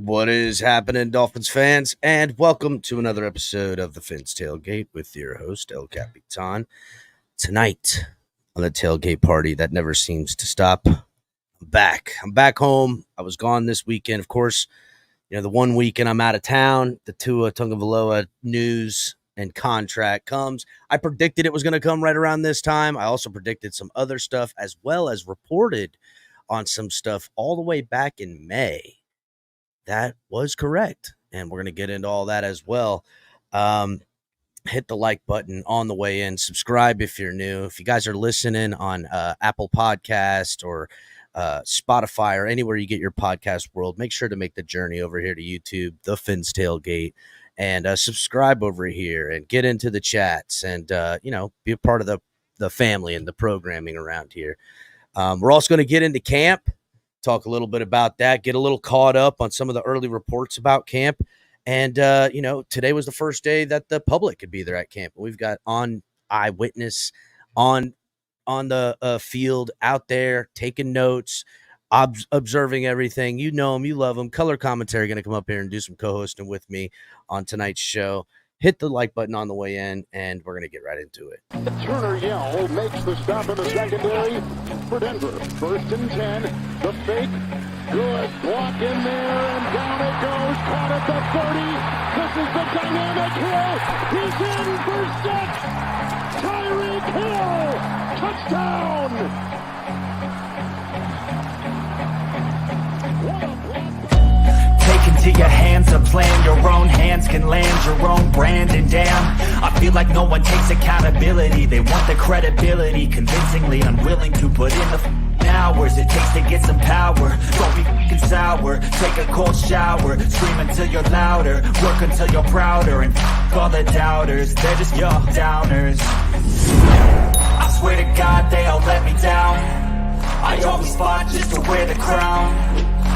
What is happening, Dolphins fans? And welcome to another episode of the Fins Tailgate with your host, El Capitan. Tonight, on the tailgate party that never seems to stop, I'm back home. I was gone this weekend. Of course, the one weekend I'm out of town, the Tua Tagovailoa news and contract comes. I predicted it was going to come right around this time. I also predicted some other stuff as well as reported on some stuff all the way back in May. That was correct, and we're going to get into all that as well. Hit the like button on the way in. Subscribe if you're new. If you guys are listening on Apple Podcast or Spotify or anywhere you get your podcast world, make sure to make the journey over here to YouTube, the Fins Tailgate, and subscribe over here and get into the chats and, be a part of the family and the programming around here. We're also going to get into camp. Talk a little bit about that, get a little caught up on some of the early reports about camp. And, today was the first day that the public could be there at camp. We've got on eyewitness on the field out there taking notes, observing everything. You know them, you love them. Color commentary going to come up here and do some co-hosting with me on tonight's show. Hit the like button on the way in, and we're going to get right into it. Turner Yell makes the stop in the secondary for Denver. 1st and 10. The fake. Good block in there, and down it goes. Caught at the 30. This is the dynamic Hill. He's in for 6. Tyreek Hill. Touchdown. Into your hands, a plan your own hands can land your own brand. And damn, I feel like no one takes accountability. They want the credibility, convincingly unwilling to put in the hours it takes to get some power. Don't be f***ing sour, take a cold shower, scream until you're louder, work until you're prouder, and f*** all the doubters, they're just your downers. I swear to God they all let me down. I always fought just to wear the crown.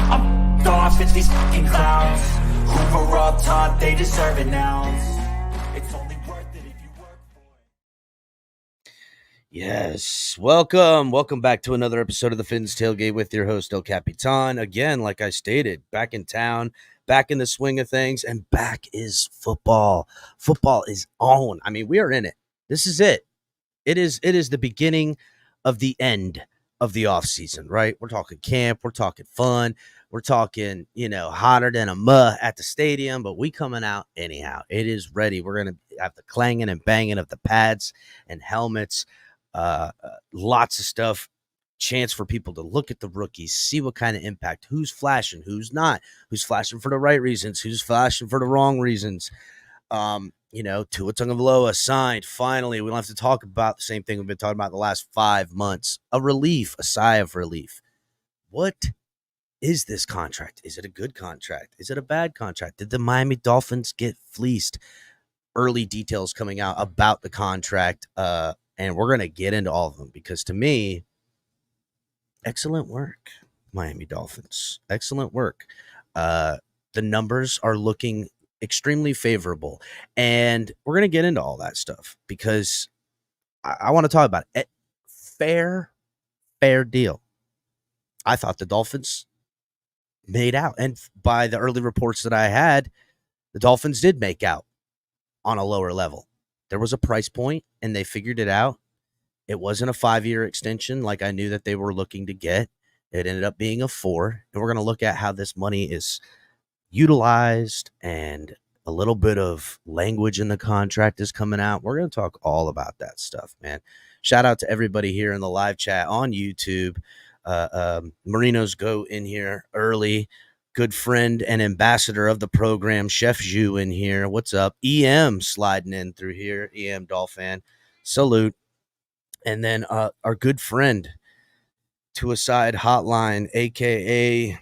I'm off, it's these fucking clowns who were all taught they deserve it now. It's only worth it if you work for it. Yes, welcome back to another episode of the Fins Tailgate with your host El Capitan. Again, like I stated, back in town, back in the swing of things, and back is football. Football is on. I mean, we are in it. This is it. It is the beginning of the end of the offseason, right? We're talking camp, we're talking fun. We're talking, hotter than a muh at the stadium, but we coming out anyhow. It is ready. We're going to have the clanging and banging of the pads and helmets, lots of stuff, chance for people to look at the rookies, see what kind of impact, who's flashing, who's not, who's flashing for the right reasons, who's flashing for the wrong reasons. Tua Tagovailoa signed, finally. We don't have to talk about the same thing we've been talking about the last 5 months. A relief, a sigh of relief. What is this contract? Is it a good contract? Is it a bad contract? Did the Miami Dolphins get fleeced? Early details coming out about the contract, and we're going to get into all of them because to me, excellent work, Miami Dolphins. Excellent work. The numbers are looking extremely favorable, and we're going to get into all that stuff because I want to talk about it. Fair deal. I thought the Dolphins made out. And by the early reports that I had, the Dolphins did make out on a lower level. There was a price point, and they figured it out. It wasn't a 5-year extension like I knew that they were looking to get. It ended up being a 4. And we're going to look at how this money is utilized and a little bit of language in the contract is coming out. We're going to talk all about that stuff, man. Shout out to everybody here in the live chat on YouTube. Marino's go in here early. Good friend and ambassador of the program, Chef Zhu in here. What's up? EM sliding in through here. EM Dolphin. Salute. And then our good friend, To a Side Hotline, a.k.a.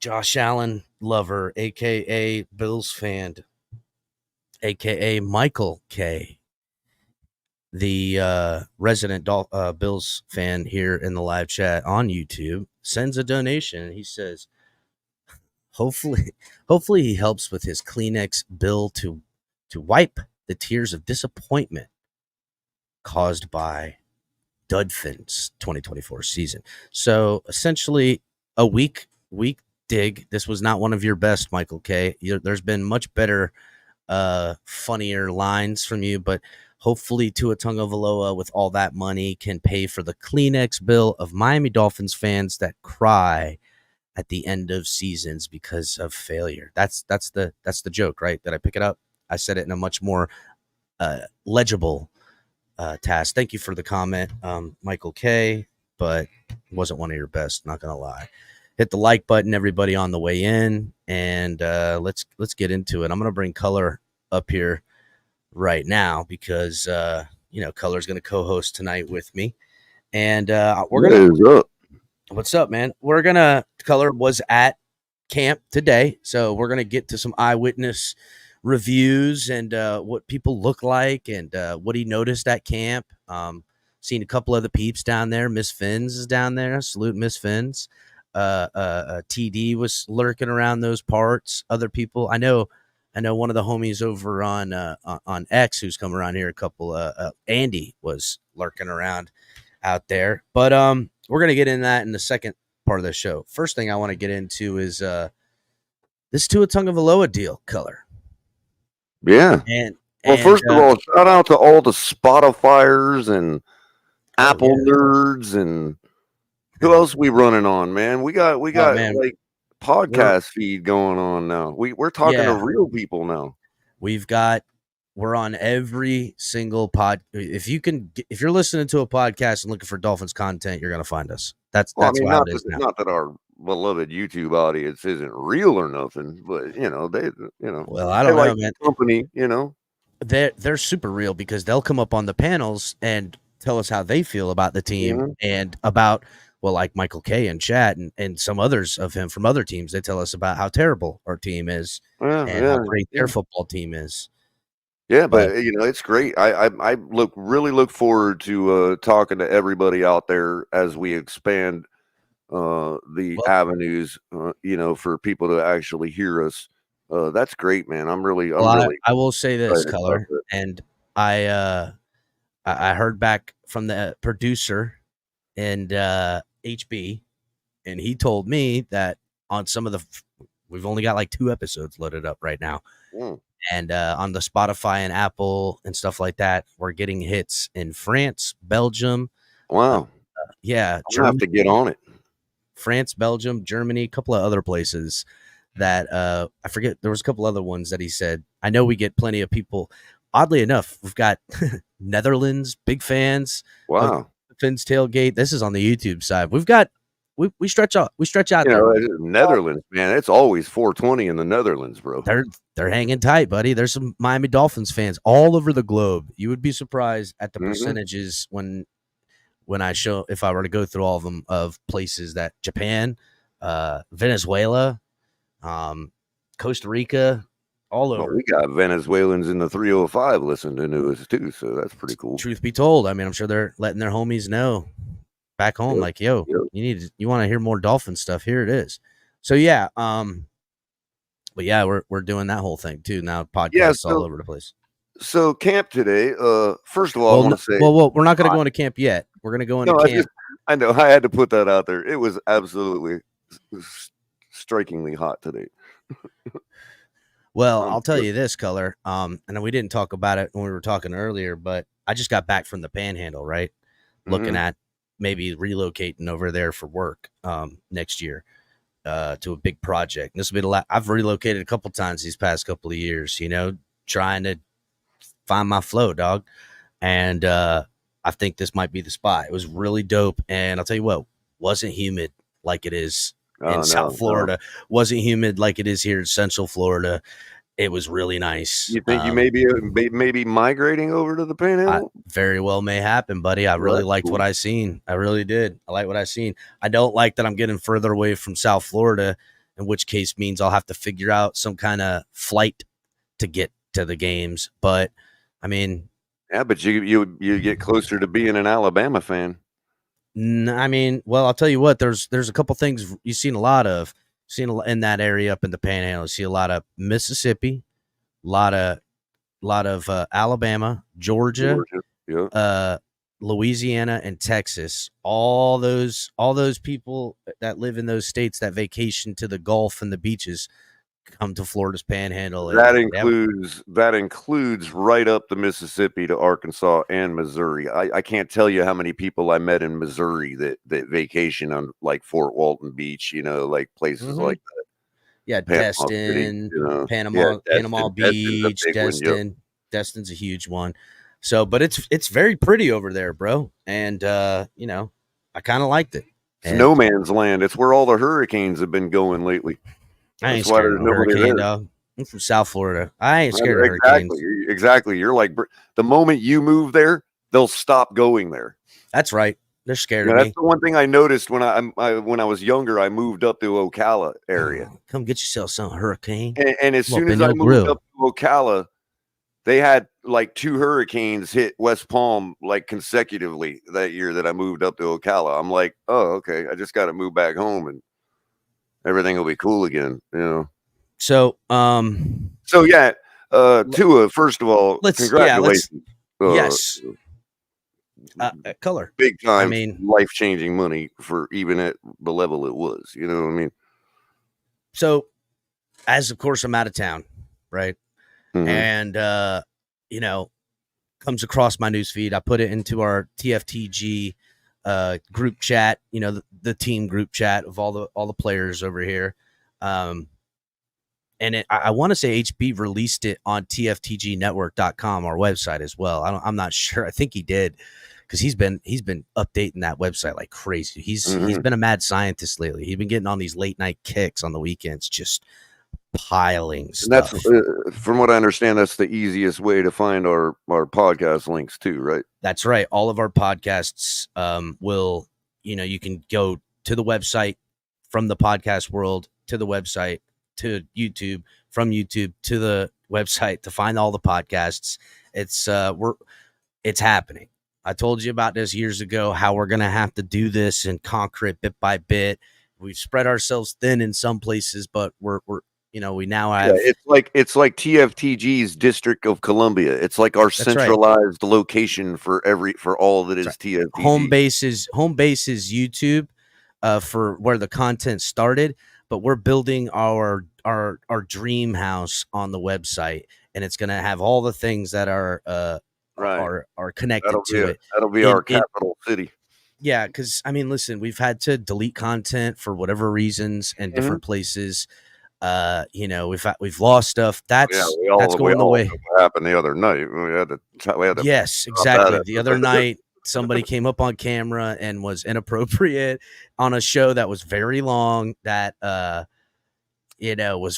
Josh Allen lover, a.k.a. Bills fan, a.k.a. Michael K., the resident Bills fan here in the live chat on YouTube, sends a donation. He says, hopefully he helps with his Kleenex bill to wipe the tears of disappointment caused by Dudfins 2024 season. So essentially a week dig. This was not one of your best, Michael K. There's been much better, funnier lines from you, but hopefully Tua Tagovailoa, with all that money, can pay for the Kleenex bill of Miami Dolphins fans that cry at the end of seasons because of failure. That's the joke, right? Did I pick it up? I said it in a much more legible task. Thank you for the comment, Michael K, but it wasn't one of your best, not gonna lie. Hit the like button, everybody, on the way in, and let's get into it. I'm gonna bring Color up here right now because Color's gonna co-host tonight with me, and we're gonna. What's up, man? Color was at camp today, so we're gonna get to some eyewitness reviews and what people look like and what he noticed at camp. Seen a couple of the peeps down there. Miss Fins is down there. Salute Miss Fins. TD was lurking around those parts. Other people, I know one of the homies over on X who's come around here. A couple. Andy was lurking around out there, but we're gonna get in that in the second part of the show. First thing I want to get into is this Tua Tagovailoa deal, Color. Yeah. Well, first of all, shout out to all the Spotifyers and Apple nerds and who else we running on, man? We got like podcast feed going on now. We're talking to real people now. We're on every single pod. If you're listening to a podcast and looking for Dolphins content, you're gonna find us. That's how it is now. Not that our beloved YouTube audience isn't real or nothing, but Well, I don't know, man. Company, they're super real because they'll come up on the panels and tell us how they feel about the team and about, well, like Michael K in chat and some others of him from other teams. They tell us about how terrible our team is and how great their football team is. Yeah, but it's great. I really look forward to talking to everybody out there as we expand the avenues, for people to actually hear us. That's great, man. I will say this, Color, and I heard back from the producer and HB, and he told me that on some of we've only got like 2 episodes loaded up right now. And on the Spotify and Apple and stuff like that, we're getting hits in France, Belgium. Wow. Germany, have to get on it. France, Belgium, Germany, a couple of other places that I forget. There was a couple other ones that he said. I know we get plenty of people. Oddly enough, we've got Netherlands, big fans. Wow. Finn's Tailgate. This is on the YouTube side. We've got we stretch out. There. Netherlands, man. It's always 420 in the Netherlands, bro. They're hanging tight, buddy. There's some Miami Dolphins fans all over the globe. You would be surprised at the percentages when if I were to go through all of them, of places that Japan, Venezuela, Costa Rica, all over. Well, we got Venezuelans in the 305 listening to us too, so that's pretty cool. Truth be told, I mean, I'm sure they're letting their homies know back home, you want to hear more Dolphin stuff. Here it is. So but yeah, we're doing that whole thing too now. Podcasts all over the place. So camp today. First of all, I want to say, we're not going to go into camp yet. We're going to go into camp. I know. I had to put that out there. It was absolutely strikingly hot today. Well, I'll tell you this, Color. And we didn't talk about it when we were talking earlier, but I just got back from the Panhandle, right? Looking at maybe relocating over there for work next year to a big project. And this will be I've relocated a couple times these past couple of years, trying to find my flow, dog. And I think this might be the spot. It was really dope. And I'll tell you what, wasn't humid like it is in South Florida. Wasn't humid like it is here in Central Florida. It was really nice. You think you may be migrating over to the Panhandle? Very well may happen, buddy. I really liked what I seen. I really did. I like what I seen. I don't like that I'm getting further away from South Florida, in which case means I'll have to figure out some kind of flight to get to the games. But I mean, yeah, but you get closer to being an Alabama fan. I mean, well, I'll tell you what. There's a couple things you've seen a lot of. In that area up in the Panhandle, you see a lot of Mississippi, a lot of Alabama, Georgia, a Louisiana and Texas, all those people that live in those states that vacation to the Gulf and the beaches come to Florida's Panhandle. That includes right up the Mississippi to Arkansas and Missouri. I can't tell you how many people I met in Missouri that vacation on like Fort Walton Beach, like places like that. Yeah, Panama Destin, City, Panama Beach, Destin. Destin's a huge one. So, but it's very pretty over there, bro. And I kind of liked it. It's no man's land. It's where all the hurricanes have been going lately. I ain't scared of a hurricane, dog. I'm from South Florida. I ain't scared of hurricanes. Exactly. You're like, the moment you move there, they'll stop going there. That's right. They're scared of me. That's the one thing I noticed when I was younger. I moved up to Ocala area. Come get yourself some hurricane. And as soon as I moved up to Ocala, they had like 2 hurricanes hit West Palm like consecutively that year that I moved up to Ocala. I'm like, oh, okay. I just got to move back home and everything will be cool again, So, Tua, first of all, congratulations. Yes. Color. Big time, life-changing money for even at the level it was, you know what I mean? So, as of course, I'm out of town, right? Mm-hmm. And, comes across my newsfeed. I put it into our TFTG group chat, the team group chat of all the players over here. And I want to say HB released it on TFTGnetwork.com, our website as well. I'm not sure. I think he did, because he's been updating that website like crazy. He's been a mad scientist lately. He's been getting on these late night kicks on the weekends, just piling stuff. And that's from what I understand, that's the easiest way to find our podcast links too, right? That's right. All of our podcasts will, you can go to the website from the podcast world to the website to YouTube, from YouTube to the website to find all the podcasts. It's happening. I told you about this years ago, how we're going to have to do this and conquer it bit by bit. We've spread ourselves thin in some places, but we're we now have. Yeah, it's like TFTG's District of Columbia. It's like our centralized location for all that is TFTG. Home base is YouTube for where the content started, but we're building our dream house on the website, and it's going to have all the things that are connected to it. That'll be our capital city. Yeah, because listen, we've had to delete content for whatever reasons and different places. We've lost stuff. That's going the way. What happened the other night? We had to yes, exactly. The other night, somebody came up on camera and was inappropriate on a show that was very long. That was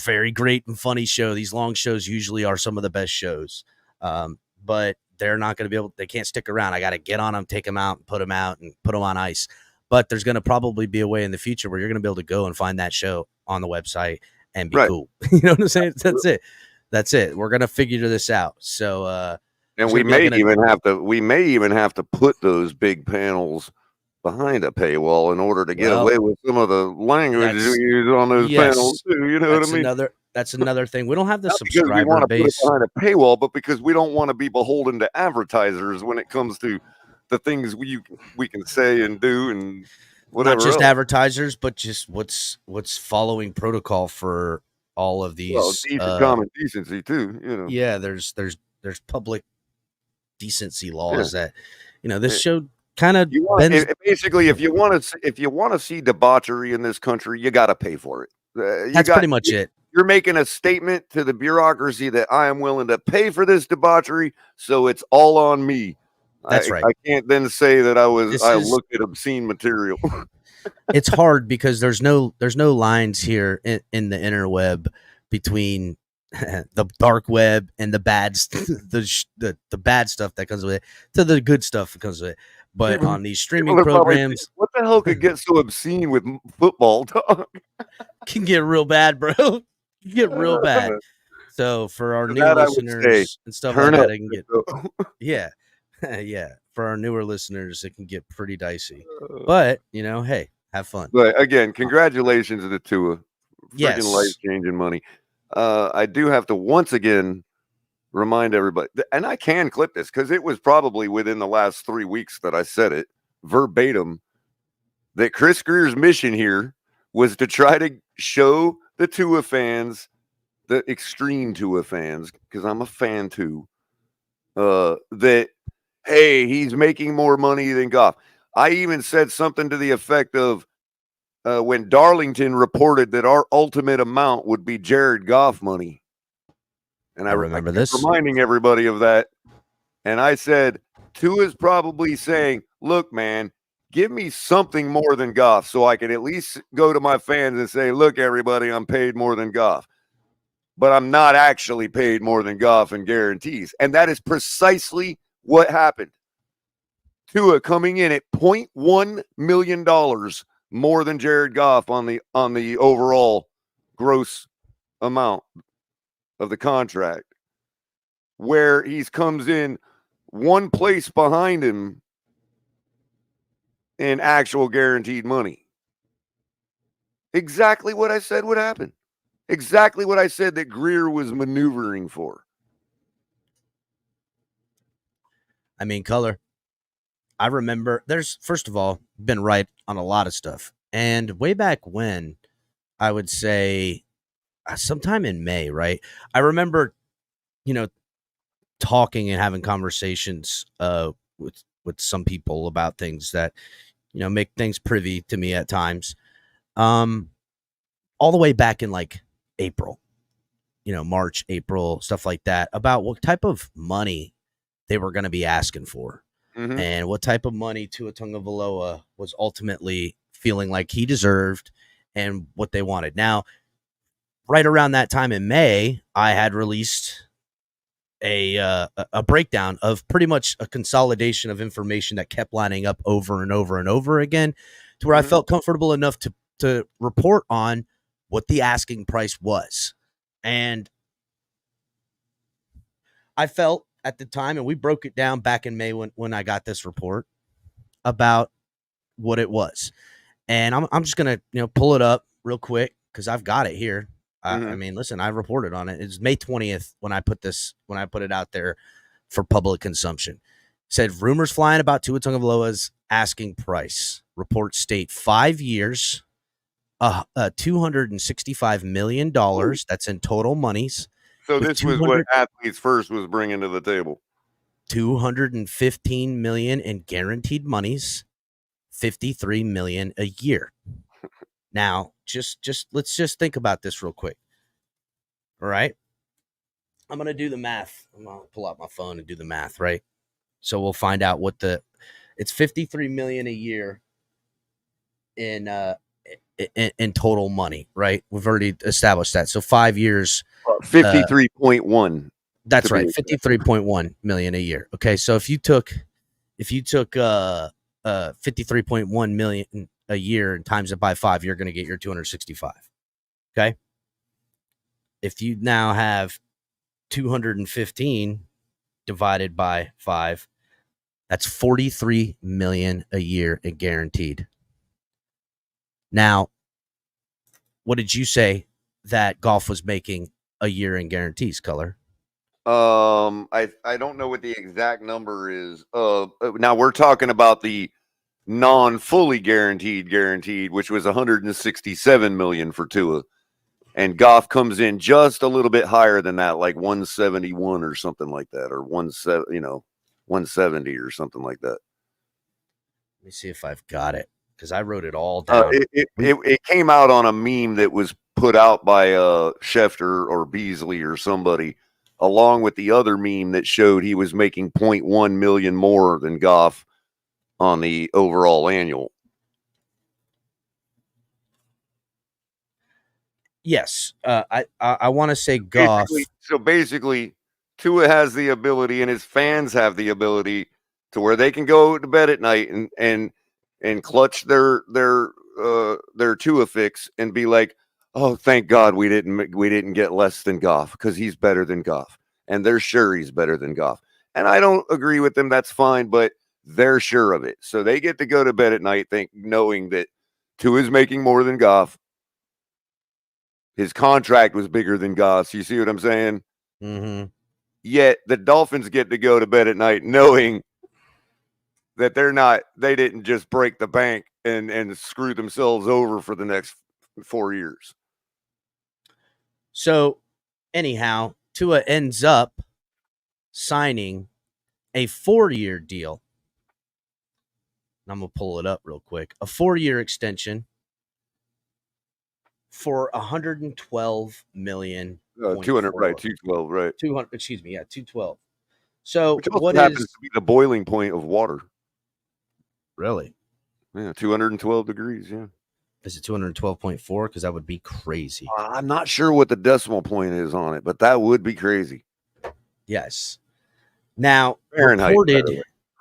very great and funny show. These long shows usually are some of the best shows, but they're not going to be able. They can't stick around. I got to get on them, take them out, and put them on ice. But there's going to probably be a way in the future where you're going to be able to go and find that show on the website and be cool. You know what I'm saying? That's it. We're gonna figure this out. So and we may even have to put those big panels behind a paywall in order to get away with some of the language we use on those panels too. You know what I mean? That's another thing. We don't have the subscriber base put it behind a paywall, but because we don't want to be beholden to advertisers when it comes to the things we can say and do and whatever. Not just advertisers, but just what's following protocol for all of these. Well, common decency too. Yeah, there's public decency laws that this show kind of basically. If you want to see debauchery in this country, you got to pay for it. That's pretty much it. You're making a statement to the bureaucracy that I am willing to pay for this debauchery, so it's all on me. That's right. I can't then say that I looked at obscene material. It's hard because there's no lines here in the interweb between the dark web and the bad the bad stuff that comes with it to the good stuff that comes with it. But on these streaming programs, what the hell could get so obscene with football talk? Can get real bad, bro. Can get real bad. So for our new listeners and stuff like that, it can get yeah. For our newer listeners, it can get pretty dicey. But hey, have fun. But again, congratulations to Tua. Freaking life-changing money. I do have to once again remind everybody, and I can clip this because it was probably within the last 3 weeks that I said it verbatim, that Chris Greer's mission here was to try to show the Tua fans, the extreme Tua fans, because I'm a fan too, that, hey, he's making more money than Goff. I even said something to the effect of, when Darlington reported that our ultimate amount would be Jared Goff money. And I remember kept this, reminding everybody of that. And I said, Tua's probably saying, look, man, give me something more than Goff so I can at least go to my fans and say, look, everybody, I'm paid more than Goff. But I'm not actually paid more than Goff in guarantees. And that is precisely what happened. Tua coming in at $0.1 million more than Jared Goff on the overall gross amount of the contract, where he comes in one place behind him in actual guaranteed money. Exactly what I said would happen. Exactly what I said that Greer was maneuvering for. I mean, Color, I remember there's, first of all, been right on a lot of stuff. And way back when, I would say sometime in May, right? I remember, talking and having conversations with some people about things that, make things privy to me at times. All the way back in like April, March, April, stuff like that, about what type of money they were going to be asking for. Mm-hmm. And what type of money Tua Tagovailoa was ultimately feeling like he deserved and what they wanted. Now, right around that time in May, I had released a breakdown of pretty much a consolidation of information that kept lining up over and over and over again, to where I felt comfortable enough to report on what the asking price was. And I felt at the time, and we broke it down back in May when I got this report about what it was. And I'm just going to, pull it up real quick because I've got it here. I mean, listen, I reported on it. It's May 20th when I put it out there for public consumption. It said rumors flying about Tua Tagovailoa's asking price. Reports state 5 years, $265 million. That's in total monies. So this was what Athletes First was bringing to the table. $215 million in guaranteed monies, $53 million a year. Now, let's just think about this real quick. All right. I'm going to do the math. I'm going to pull out my phone and do the math, right? So we'll find out it's $53 million a year in total money, right? We've already established that. So 5 years, 53.1. That's right. 53.1 million a year. Okay. So if you took 53.1 million a year and times it by 5, you're going to get your 265. Okay. If you now have 215 divided by 5, that's 43 million a year in guaranteed. Now, what did you say that Goff was making a year in guarantees, Color? I don't know what the exact number is. Now we're talking about the non-fully guaranteed, which was 167 million for Tua, and Goff comes in just a little bit higher than that, like 171 or something like that, or 170 or something like that. Let me see if I've got it, because I wrote it all down. It came out on a meme that was put out by Schefter or Beasley or somebody, along with the other meme that showed he was making 0.1 million more than Goff on the overall annual. Yes. I want to say Goff. Basically, Tua has the ability, and his fans have the ability, to where they can go to bed at night and clutch their Tua fix and be like, oh, thank God we didn't get less than Goff, because he's better than Goff. And they're sure he's better than Goff. And I don't agree with them. That's fine, but they're sure of it. So they get to go to bed at night knowing that Tua's making more than Goff. His contract was bigger than Goff's. You see what I'm saying? Mm-hmm. Yet the Dolphins get to go to bed at night knowing that they didn't just break the bank and screw themselves over for the next 4 years. So anyhow, Tua ends up signing a 4-year deal. I'm going to pull it up real quick. A 4-year extension for $112 million. 200, right? 212, right? 200. Excuse me. Yeah, 212. So which also happens to be the boiling point of water. Really? Yeah, 212 degrees. Yeah. Is it 212.4? Because that would be crazy. I'm not sure what the decimal point is on it, but that would be crazy. Yes. Now, Fahrenheit,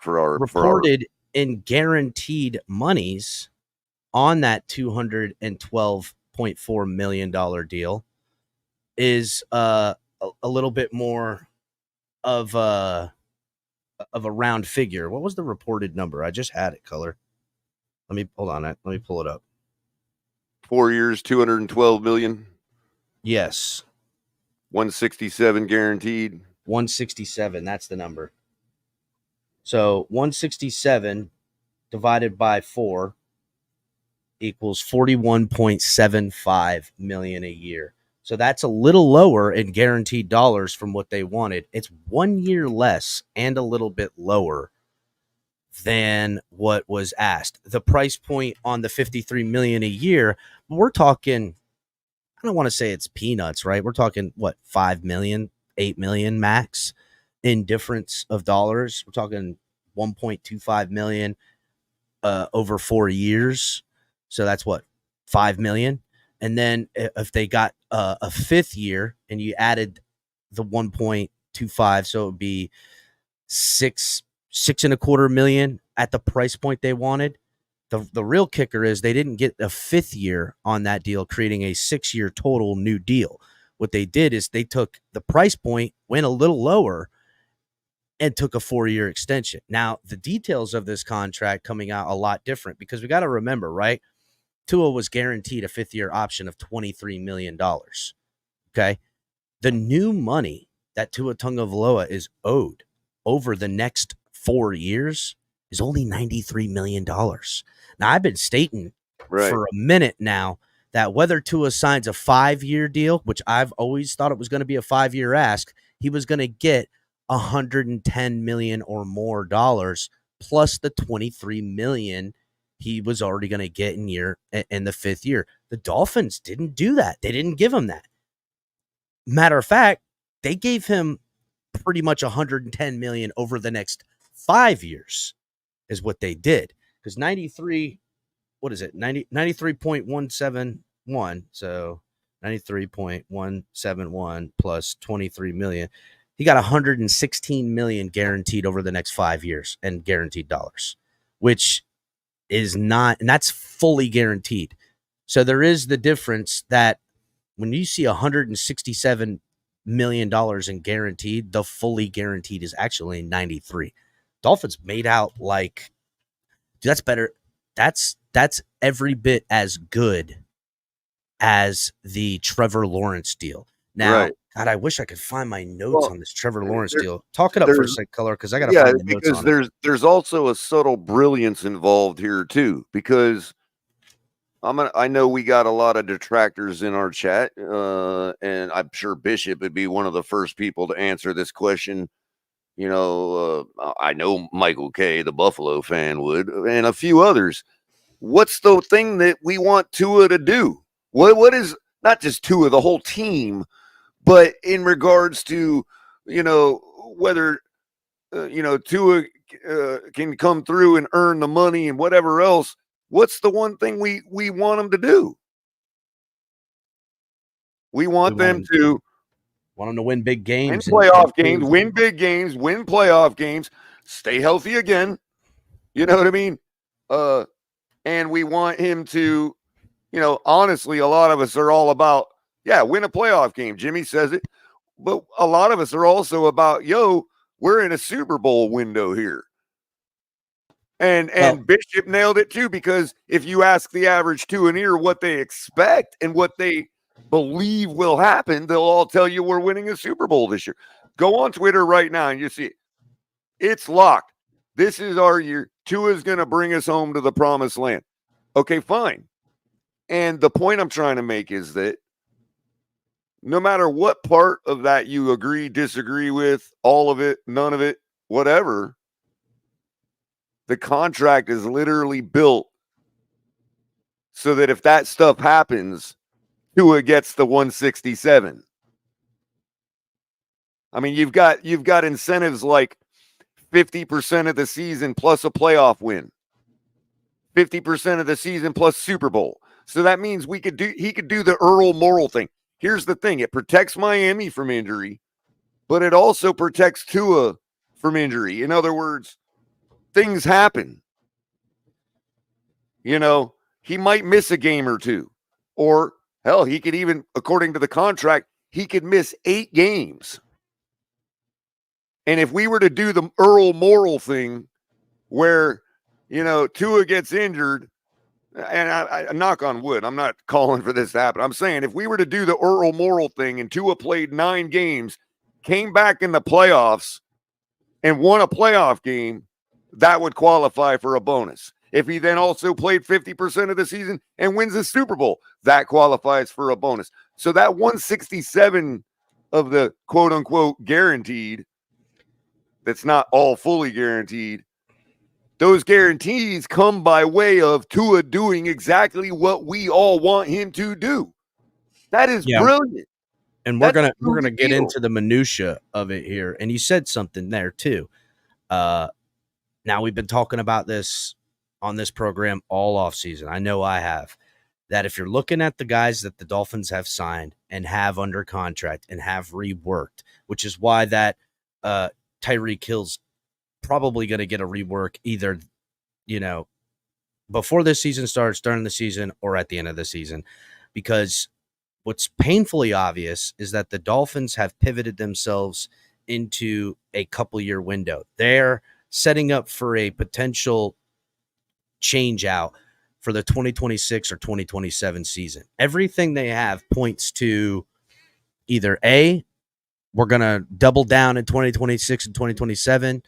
reported in guaranteed monies on that $212.4 million deal is a little bit more of a round figure. What was the reported number? I just had it, Color. Hold on. Let me pull it up. 4 years, 212 million. Yes. 167 guaranteed. 167. That's the number. So 167 divided by 4 equals 41.75 million a year. So that's a little lower in guaranteed dollars from what they wanted. It's 1 year less and a little bit lower than what was asked. The price point on the 53 million a year, we're talking, I don't want to say it's peanuts, right? We're talking what, 5 million, 8 million max in difference of dollars. We're talking 1.25 million over 4 years. So that's what, 5 million. And then if they got a 5th year and you added the 1.25, so it would be 6.25 million at the price point they wanted. The real kicker is they didn't get a 5th year on that deal, creating a 6-year total new deal. What they did is they took the price point, went a little lower, and took a 4-year extension. Now, the details of this contract coming out a lot different because we got to remember, right? Tua was guaranteed a 5th-year option of $23 million. Okay? The new money that Tua Tagovailoa is owed over the next 4 years is only $93 million. Now, I've been stating for a minute now that whether Tua signs a 5-year deal, which I've always thought it was going to be a 5-year ask, he was going to get $110 million or more dollars plus the $23 million he was already going to get in the 5th year. The Dolphins didn't do that. They didn't give him that. Matter of fact, they gave him pretty much $110 million over the next 5 years is what they did. Because 93.171. So 93.171 plus 23 million. He got 116 million guaranteed over the next 5 years and guaranteed dollars, which is not, and that's fully guaranteed. So there is the difference that when you see $167 million in guaranteed, the fully guaranteed is actually 93. Dolphins made out like, dude, that's better. That's every bit as good as the Trevor Lawrence deal. Now, God, I wish I could find my notes on this Trevor Lawrence deal. Talk it up for a sec, Color, because I got to find the notes on it. There's also a subtle brilliance involved here too, because I know we got a lot of detractors in our chat, and I'm sure Bishop would be one of the first people to answer this question. You know, I know Michael K., the Buffalo fan, would, and a few others. What's the thing that we want Tua to do? What is, not just Tua, the whole team, but in regards to, you know, whether, Tua can come through and earn the money and whatever else, what's the one thing we want them to do? We want them to win big games. Win playoff games, win big games, win playoff games, stay healthy again. You know what I mean? And we want him to, honestly, a lot of us are all about, win a playoff game. Jimmy says it. But a lot of us are also about, we're in a Super Bowl window here. And Bishop nailed it too, because if you ask the average two-and-ear what they expect and what they believe will happen, they'll all tell you we're winning a Super Bowl this year. Go on Twitter right now and you see it. It's locked. This is our year. Tua's going to bring us home to the promised land. Okay, fine. And the point I'm trying to make is that no matter what part of that you agree, disagree with, all of it, none of it, whatever, the contract is literally built so that if that stuff happens, Tua gets the 167. I mean, you've got incentives like 50% of the season plus a playoff win, 50% of the season plus Super Bowl. So that means he could do the Earl Morrall thing. Here's the thing. It protects Miami from injury, but it also protects Tua from injury. In other words, things happen. You know, he might miss a game or two. Or, hell, he could even, according to the contract, he could miss 8 games. And if we were to do the Earl Morrall thing where, you know, Tua gets injured, and I knock on wood, I'm not calling for this to happen. I'm saying if we were to do the Earl Morrall thing and Tua played 9 games, came back in the playoffs, and won a playoff game, that would qualify for a bonus. If he then also played 50% of the season and wins the Super Bowl, that qualifies for a bonus. So that 167 of the quote-unquote guaranteed, that's not all fully guaranteed, those guarantees come by way of Tua doing exactly what we all want him to do. That is brilliant. And we're gonna get into the minutia of it here. And you said something there too. Now we've been talking about this on this program all offseason. I know I have. That if you're looking at the guys that the Dolphins have signed and have under contract and have reworked, which is why that Tyreek Hill's probably going to get a rework either, you know, before this season starts, during the season, or at the end of the season. Because what's painfully obvious is that the Dolphins have pivoted themselves into a couple-year window. They're setting up for a potential change out for the 2026 or 2027 season. Everything they have points to either A, we're going to double down in 2026 and 2027,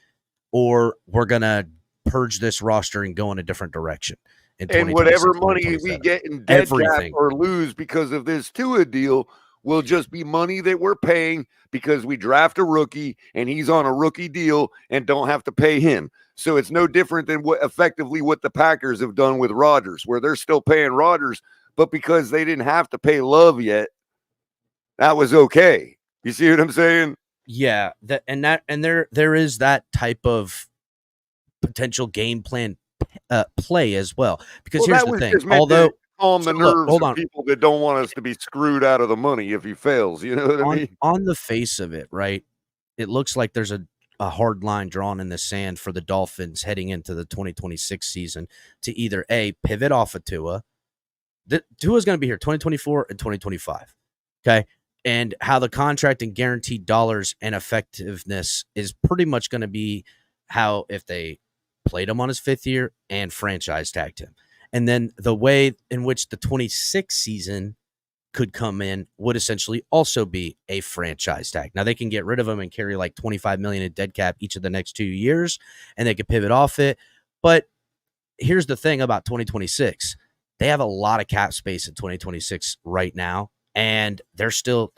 or we're going to purge this roster and go in a different direction. And whatever money we get in dead cap or lose because of this Tua deal will just be money that we're paying because we draft a rookie and he's on a rookie deal and don't have to pay him. So it's no different than what the Packers have done with Rodgers, where they're still paying Rodgers, but because they didn't have to pay Love yet, that was okay. You see what I'm saying? Yeah, there is that type of potential game plan play as well. Because here's the thing: although calm the nerves of people that don't want us to be screwed out of the money if he fails, you know what I mean? On the face of it, right? It looks like there's a hard line drawn in the sand for the Dolphins heading into the 2026 season to either A, pivot off of Tua. Tua's going to be here 2024 and 2025. Okay. And how the contract and guaranteed dollars and effectiveness is pretty much going to be how if they played him on his 5th year and franchise tagged him. And then the way in which the 26 season could come in would essentially also be a franchise tag. Now they can get rid of him and carry like $25 million in dead cap each of the next 2 years, and they could pivot off it. But here's the thing about 2026. They have a lot of cap space in 2026 right now, and they're still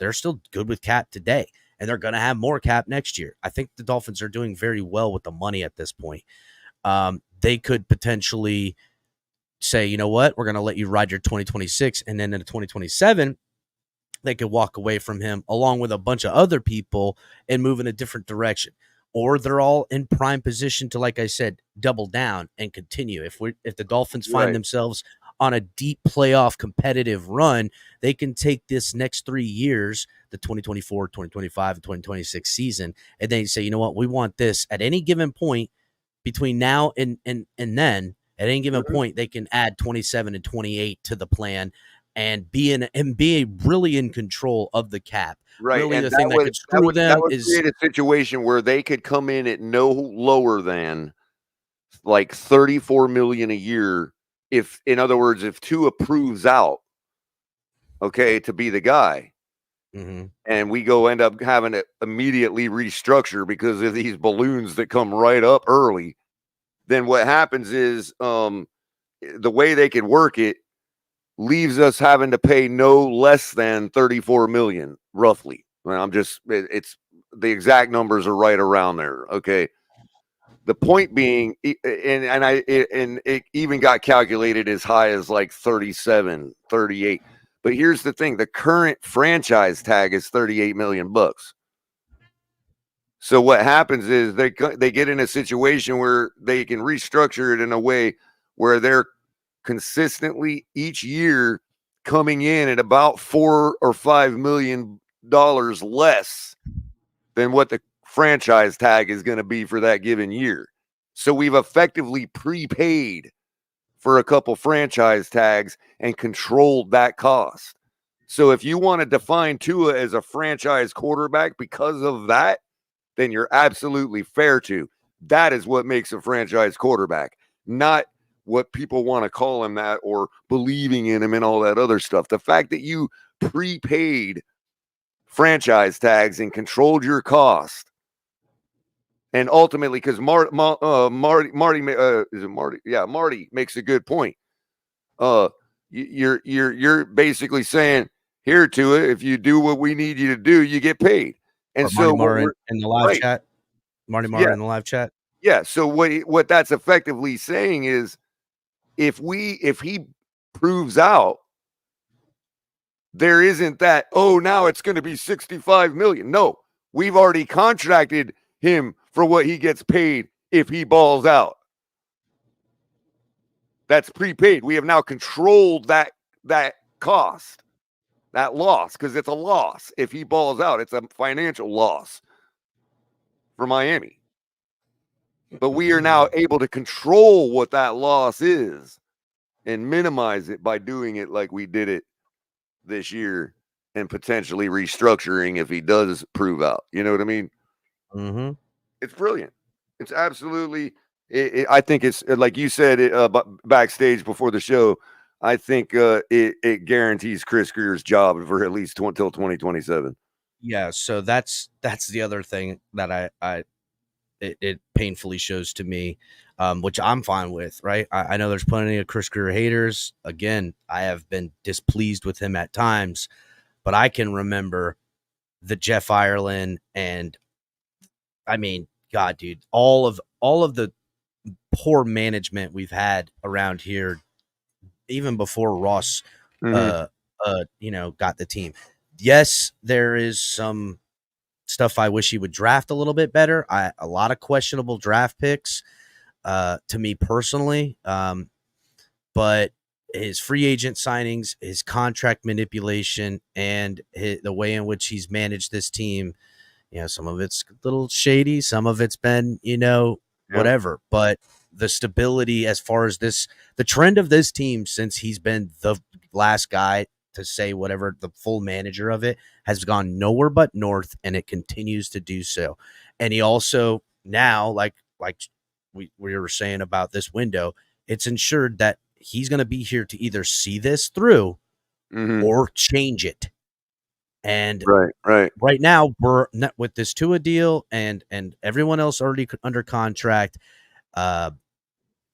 good with cap today, and they're going to have more cap next year. I think the Dolphins are doing very well with the money at this point. They could potentially say, you know what, we're going to let you ride your 2026, and then in 2027, they could walk away from him along with a bunch of other people and move in a different direction. Or they're all in prime position to, like I said, double down and continue. If the Dolphins find themselves on a deep playoff competitive run, they can take this next 3 years, the 2024, 2025, and 2026 season, and then say, you know what, we want this at any given point between now and then. At any given point, they can add 27 and 28 to the plan and be really in control of the cap. Right. Really, and the thing that could screw them is create a situation where they could come in at no lower than like $34 million a year. If, in other words, if Tua proves out, okay, to be the guy, and we go end up having to immediately restructure because of these balloons that come right up early, then what happens is the way they can work it leaves us having to pay no less than 34 million roughly. It's the exact numbers are right around there. Okay. The point being, and it even got calculated as high as like 37, 38. But here's the thing: the current franchise tag is 38 million bucks. So what happens is they get in a situation where they can restructure it in a way where they're consistently each year coming in at about $4 or $5 million less than what the franchise tag is going to be for that given year. So we've effectively prepaid for a couple franchise tags and controlled that cost. So if you want to define Tua as a franchise quarterback because of that, then you're absolutely fair to. That is what makes a franchise quarterback, not what people want to call him that or believing in him and all that other stuff. The fact that you prepaid franchise tags and controlled your cost, and ultimately, because Marty makes a good point. You're basically saying, here to it, if you do what we need you to do, you get paid. And so Marty in the live chat, Marty in the live chat. Yeah. So what that's effectively saying is, if he proves out, there isn't that, oh, now it's going to be 65 million. No, we've already contracted him for what he gets paid if he balls out. That's prepaid. We have now controlled that cost, that loss, because it's a loss. If he balls out, it's a financial loss for Miami. But we are now able to control what that loss is and minimize it by doing it like we did it this year and potentially restructuring if he does prove out. You know what I mean? Mm-hmm. It's brilliant. It's absolutely. I think it's like you said backstage before the show. I think it guarantees Chris Greer's job for at least until 2027. Yeah, so that's the other thing that it painfully shows to me, which I'm fine with, right? I know there's plenty of Chris Greer haters. Again, I have been displeased with him at times, but I can remember the Jeff Ireland and, I mean, God, dude, all of the poor management we've had around here, even before Ross, got the team. Yes, there is some stuff I wish he would draft a little bit better. A lot of questionable draft picks, to me personally. But his free agent signings, his contract manipulation, and the way in which he's managed this team, some of it's a little shady, some of it's been, whatever. But the stability as far as the trend of this team since he's been the last guy to say whatever, the full manager of it, has gone nowhere but north, and it continues to do so. And he also now, like we were saying about this window, it's ensured that he's going to be here to either see this through or change it. And right now we're not with this Tua deal and everyone else already under contract.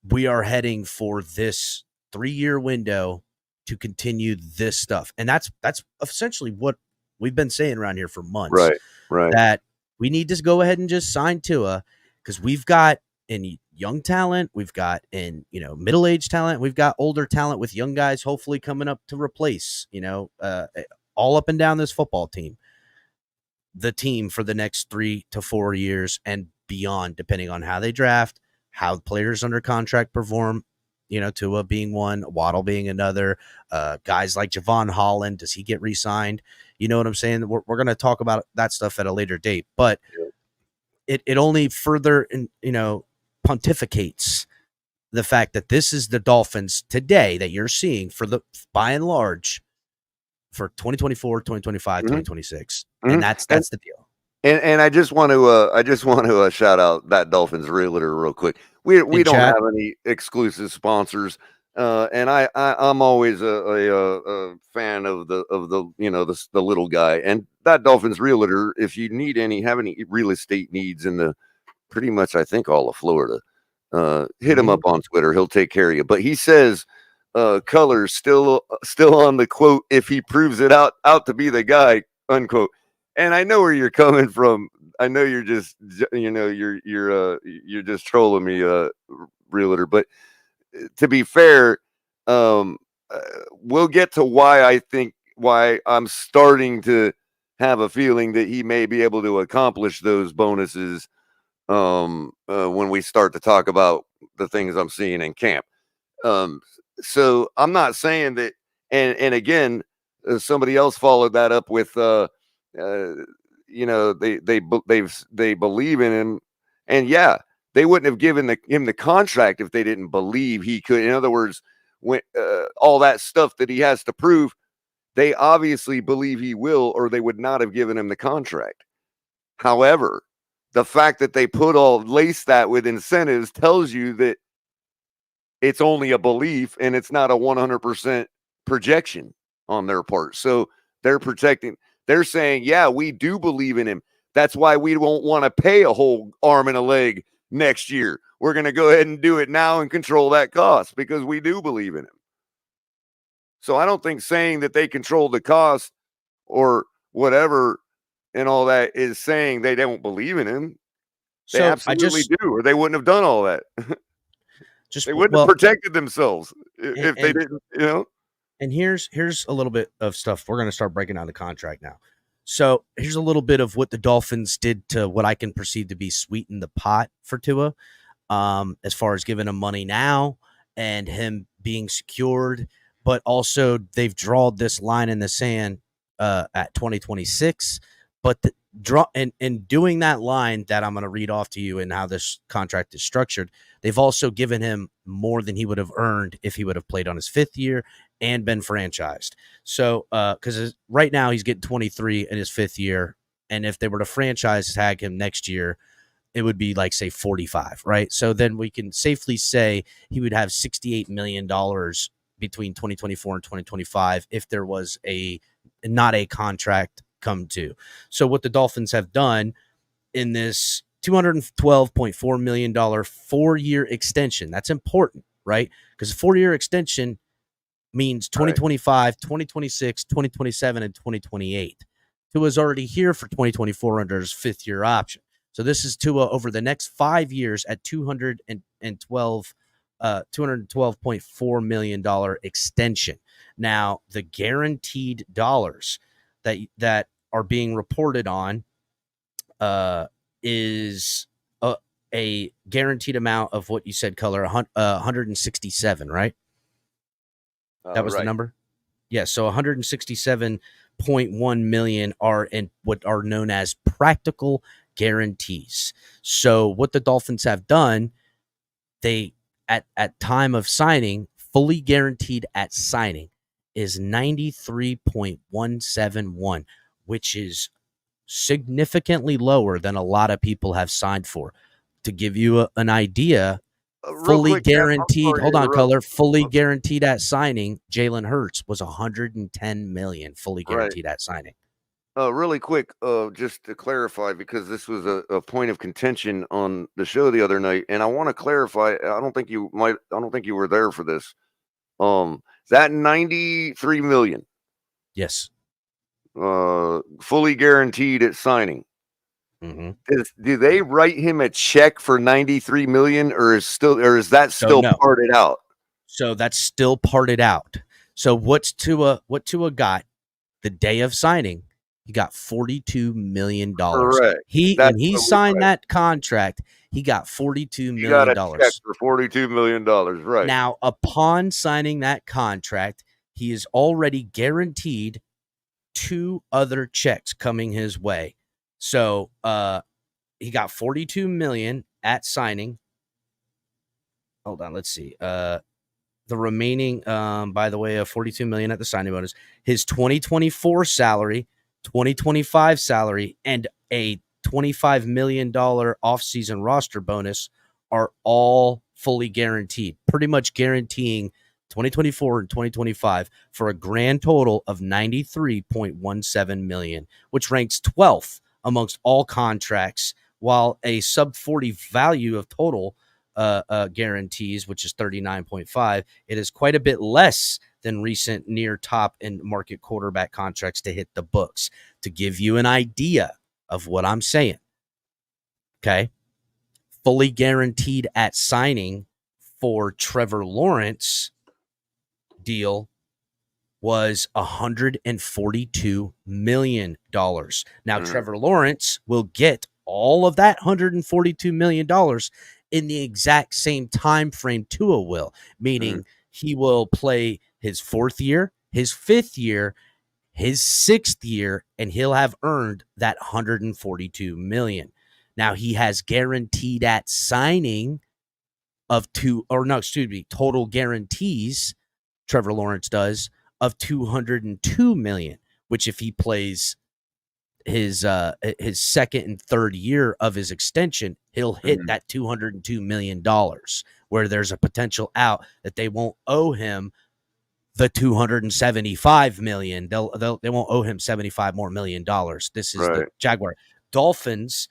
We are heading for this 3-year window to continue this stuff. And that's essentially what we've been saying around here for months. Right. That we need to go ahead and just sign Tua, because we've got in young talent, we've got in, middle-aged talent, we've got older talent with young guys hopefully coming up to replace, all up and down this football team. The team for the next 3 to 4 years and beyond, depending on how they draft, how players under contract perform, Tua being one, Waddle being another, guys like Javon Holland, does he get re-signed? You know what I'm saying? We're going to talk about that stuff at a later date, but it only further, pontificates the fact that this is the Dolphins today that you're seeing by and large for 2024, 2025, 2026. And that's the deal. And I just want to shout out that Dolphins realtor real quick. We don't have any exclusive sponsors, and I'm always a fan of the little guy. And that Dolphins realtor, if you have any real estate needs in the pretty much, I think, all of Florida, hit him up on Twitter. He'll take care of you. But he says Colors still on the quote, if he proves it out to be the guy, unquote. And I know where you're coming from. I know you're just, you're just trolling me, realtor. But to be fair, we'll get to why I'm starting to have a feeling that he may be able to accomplish those bonuses when we start to talk about the things I'm seeing in camp. So I'm not saying that, and again, somebody else followed that up with, they believe in him, and yeah, they wouldn't have given him the contract if they didn't believe he could. In other words, when all that stuff that he has to prove, they obviously believe he will, or they would not have given him the contract. However, the fact that they lace that with incentives tells you that it's only a belief and it's not a 100% projection on their part. So they're saying, yeah, we do believe in him. That's why we won't want to pay a whole arm and a leg next year. We're going to go ahead and do it now and control that cost because we do believe in him. So I don't think saying that they control the cost or whatever and all that is saying they don't believe in him. They absolutely do, or they wouldn't have done all that. They wouldn't have protected themselves if they didn't, And here's a little bit of stuff. We're going to start breaking down the contract now. So here's a little bit of what the Dolphins did to what I can perceive to be sweeten the pot for Tua, as far as giving him money now and him being secured. But also they've drawn this line in the sand at 2026. But in doing that line that I'm going to read off to you and how this contract is structured, they've also given him more than he would have earned if he would have played on his 5th year and been franchised. So, because right now he's getting 23 in his 5th year, and if they were to franchise tag him next year, it would be like, say, 45, right? So then we can safely say he would have $68 million between 2024 and 2025 if there was not a contract come to. So what the Dolphins have done in this $212.4 million 4-year extension, that's important, right? Because a 4-year extension means 2025, 2026, 2027, and 2028. Tua's already here for 2024 under his 5th-year option. So this is Tua over the next 5 years at $212.4 million extension. Now, the guaranteed dollars that are being reported on is a guaranteed amount of what you said, Color, 167, right? That was right. The number? Yeah, so 167.1 million are in what are known as practical guarantees. So what the Dolphins have done, they at time of signing, fully guaranteed at signing, is 93.171, which is significantly lower than a lot of people have signed for. To give you an idea, fully guaranteed. Hold on, Color. Fully guaranteed at signing, Jalen Hurts was 110 million fully guaranteed at signing. Really quick, just to clarify, because this was a point of contention on the show the other night, and I want to clarify. I don't think you were there for this. That 93 million. Yes. Fully guaranteed at signing. Mm-hmm. Do they write him a check for 93 million, or is that still parted out? So that's still parted out. So what Tua got the day of signing, he got $42 million. Correct. When he signed that contract, he got $42 million. He got a check for $42 million, right? Now, upon signing that contract, he is already guaranteed 2 other checks coming his way. So he got $42 million at signing. Hold on, let's see. The remaining, by the way, of $42 million at the signing bonus, his 2024 salary, 2025 salary, and a $25 million offseason roster bonus are all fully guaranteed, pretty much guaranteeing 2024 and 2025 for a grand total of $93.17 million, which ranks 12th amongst all contracts, while a sub 40 value of total guarantees, which is 39.5, it is quite a bit less than recent near top and market quarterback contracts to hit the books. To give you an idea of what I'm saying, okay, fully guaranteed at signing for Trevor Lawrence deal was $142 million. Now, Trevor Lawrence will get all of that $142 million in the exact same time frame Tua will, meaning he will play his 4th year, his 5th year, his 6th year, and he'll have earned that $142 million. Now, he has guaranteed at signing of total guarantees, Trevor Lawrence does, of $202 million, which if he plays his 2nd and 3rd year of his extension, he'll hit that $202 million, where there's a potential out that they won't owe him the $275 million. They won't owe him $75 more million. This is the Jaguar. Dolphins,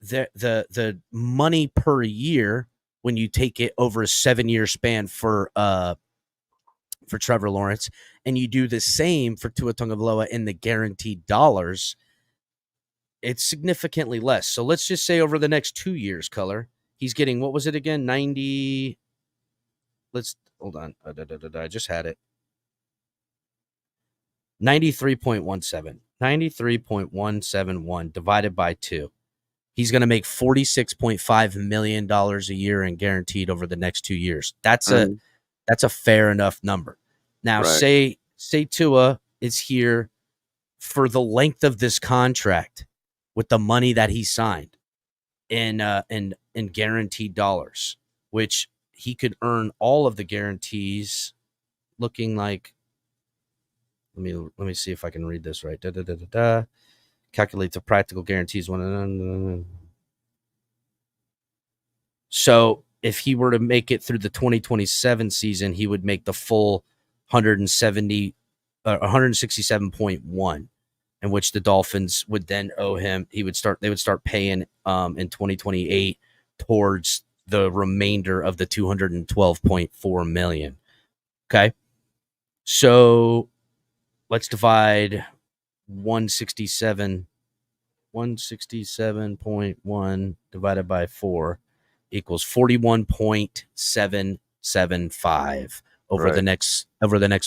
the money per year when you take it over a 7-year span for Trevor Lawrence, and you do the same for Tua Tagovailoa in the guaranteed dollars, it's significantly less. So let's just say over the next 2 years, Color, he's getting, what was it again? 90. Let's hold on. I just had it. 93.17. 93.171 divided by 2. He's going to make $46.5 million a year and guaranteed over the next 2 years. That's a fair enough number. Now, say Tua is here for the length of this contract with the money that he signed in guaranteed dollars, which he could earn all of the guarantees. Looking like, let me see if I can read this right. Calculate the practical guarantees. So if he were to make it through the 2027 season, he would make the full 167.1, in which the Dolphins would then owe him. They would start paying in 2028 towards the remainder of the $212.4 million. Okay. So let's divide 167.1 divided by 4 equals 41.775 over the next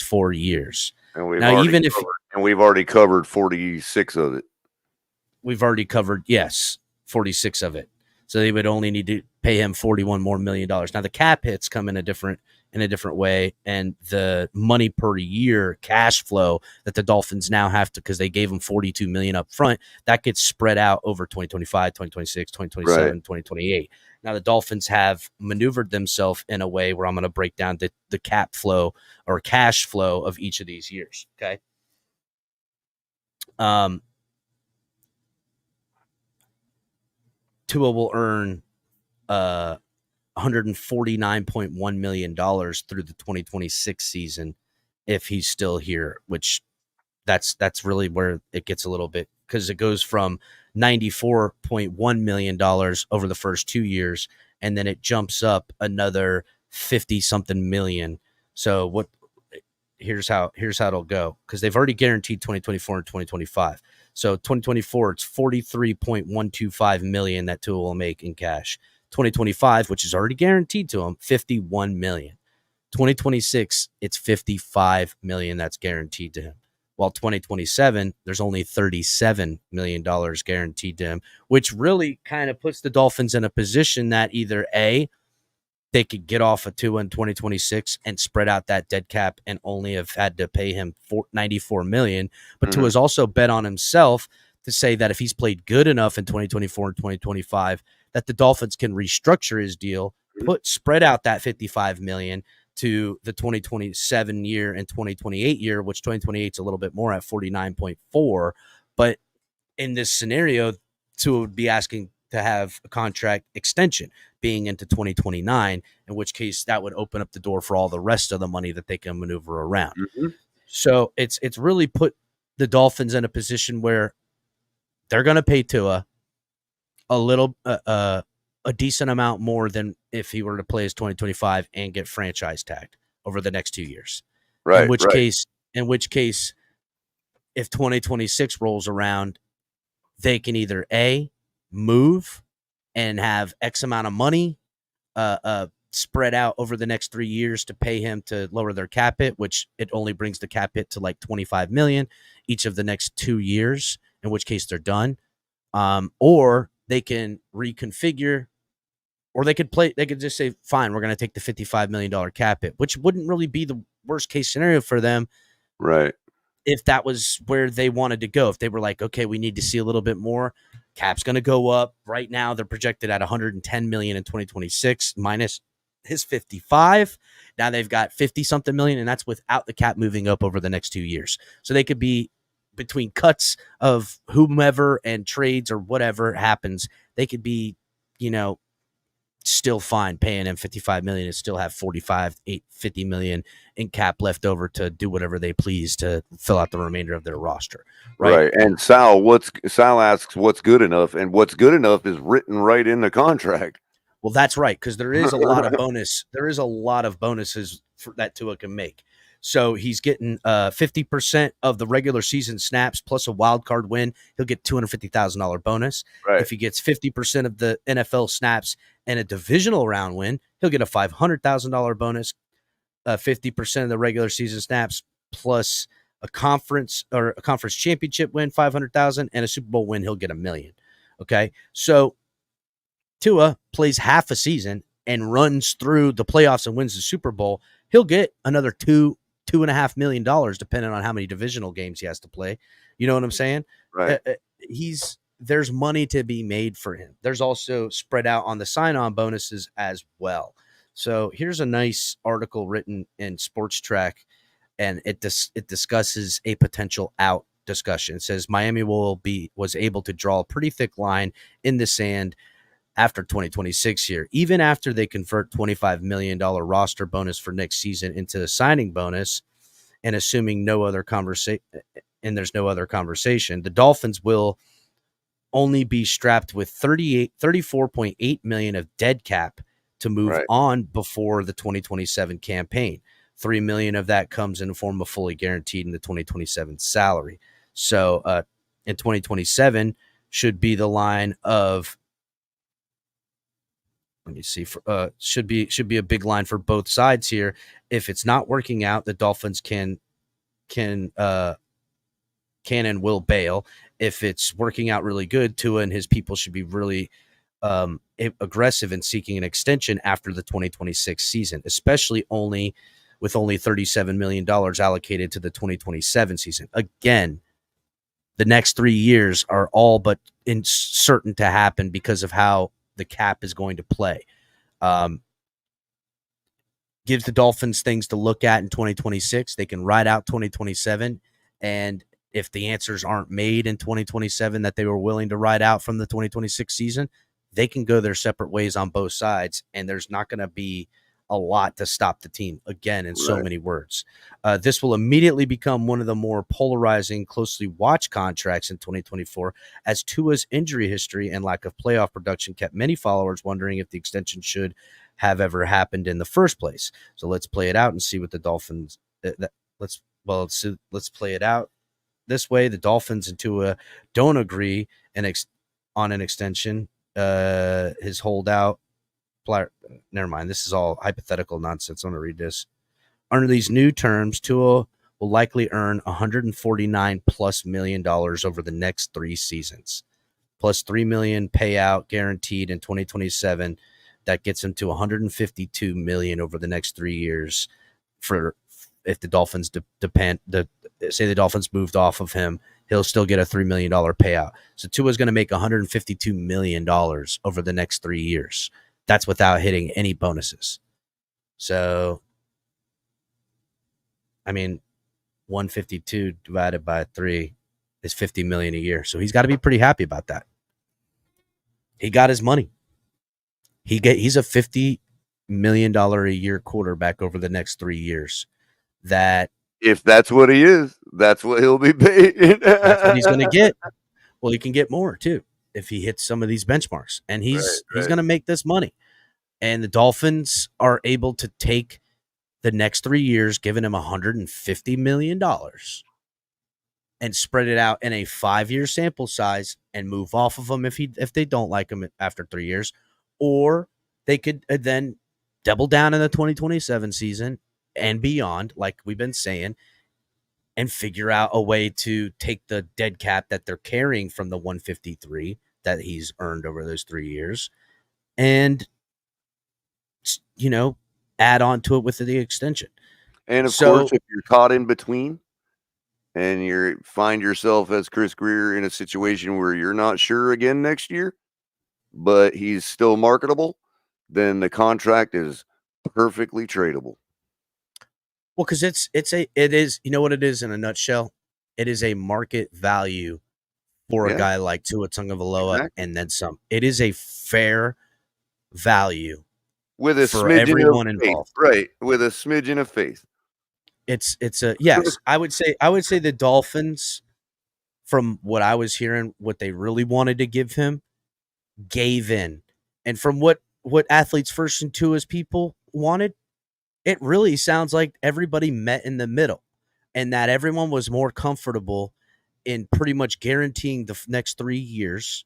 4 years. And we've already covered 46 of it. We've already covered 46 of it. So they would only need to pay him $41 more million. Now the cap hits come in a different way, and the money per year cash flow that the Dolphins now have to, because they gave him $42 million up front, that gets spread out over 2025, 2026, 2027, 2028. Now the Dolphins have maneuvered themselves in a way where I'm going to break down the cap flow or cash flow of each of these years. Okay. Tua will earn $149.1 million through the 2026 season if he's still here, which that's really where it gets a little bit, because it goes from $94.1 million over the first 2 years, and then it jumps up another 50-something million. So here's how it'll go, because they've already guaranteed 2024 and 2025. So 2024, it's $43.125 million that Tua will make in cash. 2025, which is already guaranteed to him, $51 million. 2026, it's $55 million that's guaranteed to him. While 2027, there's only $37 million guaranteed to him, which really kind of puts the Dolphins in a position that either A, they could get off of Tua in 2026 and spread out that dead cap and only have had to pay him $94 million. But Tua's also bet on himself to say that if he's played good enough in 2024 and 2025, that the Dolphins can restructure his deal, spread out that $55 million to the 2027 year and 2028 year, which 2028 is a little bit more at 49.4. But in this scenario, Tua would be asking to have a contract extension being into 2029, in which case that would open up the door for all the rest of the money that they can maneuver around. Mm-hmm. So it's really put the Dolphins in a position where they're going to pay Tua a little a decent amount more than if he were to play his 2025 and get franchise tagged over the next 2 years. Right. In which case, if 2026 rolls around, they can either A, move and have X amount of money spread out over the next 3 years to pay him to lower their cap hit, which it only brings the cap hit to like $25 million each of the next 2 years, in which case they're done. Or they can reconfigure, or they could just say, fine, we're going to take the $55 million cap hit, which wouldn't really be the worst case scenario for them. Right. If that was where they wanted to go, if they were like, okay, we need to see a little bit more, cap's going to go up. Right now, they're projected at $110 million in 2026 minus his 55. Now they've got 50 something million, and that's without the cap moving up over the next 2 years. So they could be between cuts of whomever and trades or whatever happens, they could be, still fine paying him $55 million and still have $50 million in cap left over to do whatever they please to fill out the remainder of their roster. Right. And Sal asks what's good enough, and what's good enough is written right in the contract. Well, that's right, because there is a lot of bonus. There is a lot of bonuses that Tua can make. So he's getting 50% of the regular season snaps plus a wild card win. He'll get $250,000 bonus. Right. If he gets 50% of the NFL snaps and a divisional round win, he'll get a $500,000 bonus. 50% of the regular season snaps plus a conference championship win, $500,000, and a Super Bowl win, he'll get $1 million. Okay, so Tua plays half a season and runs through the playoffs and wins the Super Bowl, he'll get another $2.5 million, depending on how many divisional games he has to play. You know what I'm saying? Right. There's money to be made for him. There's also spread out on the sign-on bonuses as well. So here's a nice article written in Sports Track, and it discusses a potential out discussion. It says Miami was able to draw a pretty thick line in the sand after 2026 here, even after they convert $25 million roster bonus for next season into a signing bonus, and assuming no other conversation, and there's no other conversation, the Dolphins will only be strapped with $34.8 million of dead cap to move on before the 2027 campaign. $3 million of that comes in the form of fully guaranteed in the 2027 salary. So in 2027 should be the line of, let me see, should be a big line for both sides here. If it's not working out, the Dolphins can and will bail. If it's working out really good, Tua and his people should be really aggressive in seeking an extension after the 2026 season, especially with only $37 million allocated to the 2027 season. Again, the next 3 years are all but certain to happen because of how the cap is going to play. Gives the Dolphins things to look at in 2026. They can ride out 2027, and if the answers aren't made in 2027 that they were willing to ride out from the 2026 season, they can go their separate ways on both sides, and there's not going to be a lot to stop the team, again, in so many words. This will immediately become one of the more polarizing, closely watched contracts in 2024, as Tua's injury history and lack of playoff production kept many followers wondering if the extension should have ever happened in the first place. So let's play it out and see what the Dolphins let's play it out this way. The Dolphins and Tua don't agree on an extension. His holdout, never mind. This is all hypothetical nonsense. I'm going to read this. Under these new terms, Tua will likely earn $149+ million over the next 3 seasons, plus $3 million payout guaranteed in 2027. That gets him to $152 million over the next 3 years. For if the Dolphins say the Dolphins moved off of him, he'll still get a $3 million payout. So Tua's going to make $152 million over the next 3 years. That's without hitting any bonuses. So, I mean, 152 divided by 3 is $50 million a year. So he's got to be pretty happy about that. He got his money. He's a $50 million a year quarterback over the next 3 years. That if that's what he is, that's what he'll be paid. That's what he's going to get. Well, he can get more too if he hits some of these benchmarks, and he's going to make this money. And the Dolphins are able to take the next 3 years, giving him $150 million, and spread it out in a 5-year sample size and move off of him if they don't like him after 3 years, or they could then double down in the 2027 season and beyond, like we've been saying, and figure out a way to take the dead cap that they're carrying from the 153 that he's earned over those 3 years and, add on to it with the extension. And of course, if you're caught in between and you find yourself as Chris Grier in a situation where you're not sure again next year, but he's still marketable, then the contract is perfectly tradable. Well, because it is, you know what it is in a nutshell? It is a market value for a guy like Tua Tagovailoa and then some. It is a fair value with a for everyone involved, right? With a smidgen of faith. It's a yes. I would say the Dolphins, from what I was hearing, what they really wanted to give him, gave in, and from what Athletes First and Tua's people wanted, it really sounds like everybody met in the middle, and that everyone was more comfortable in pretty much guaranteeing the next 3 years,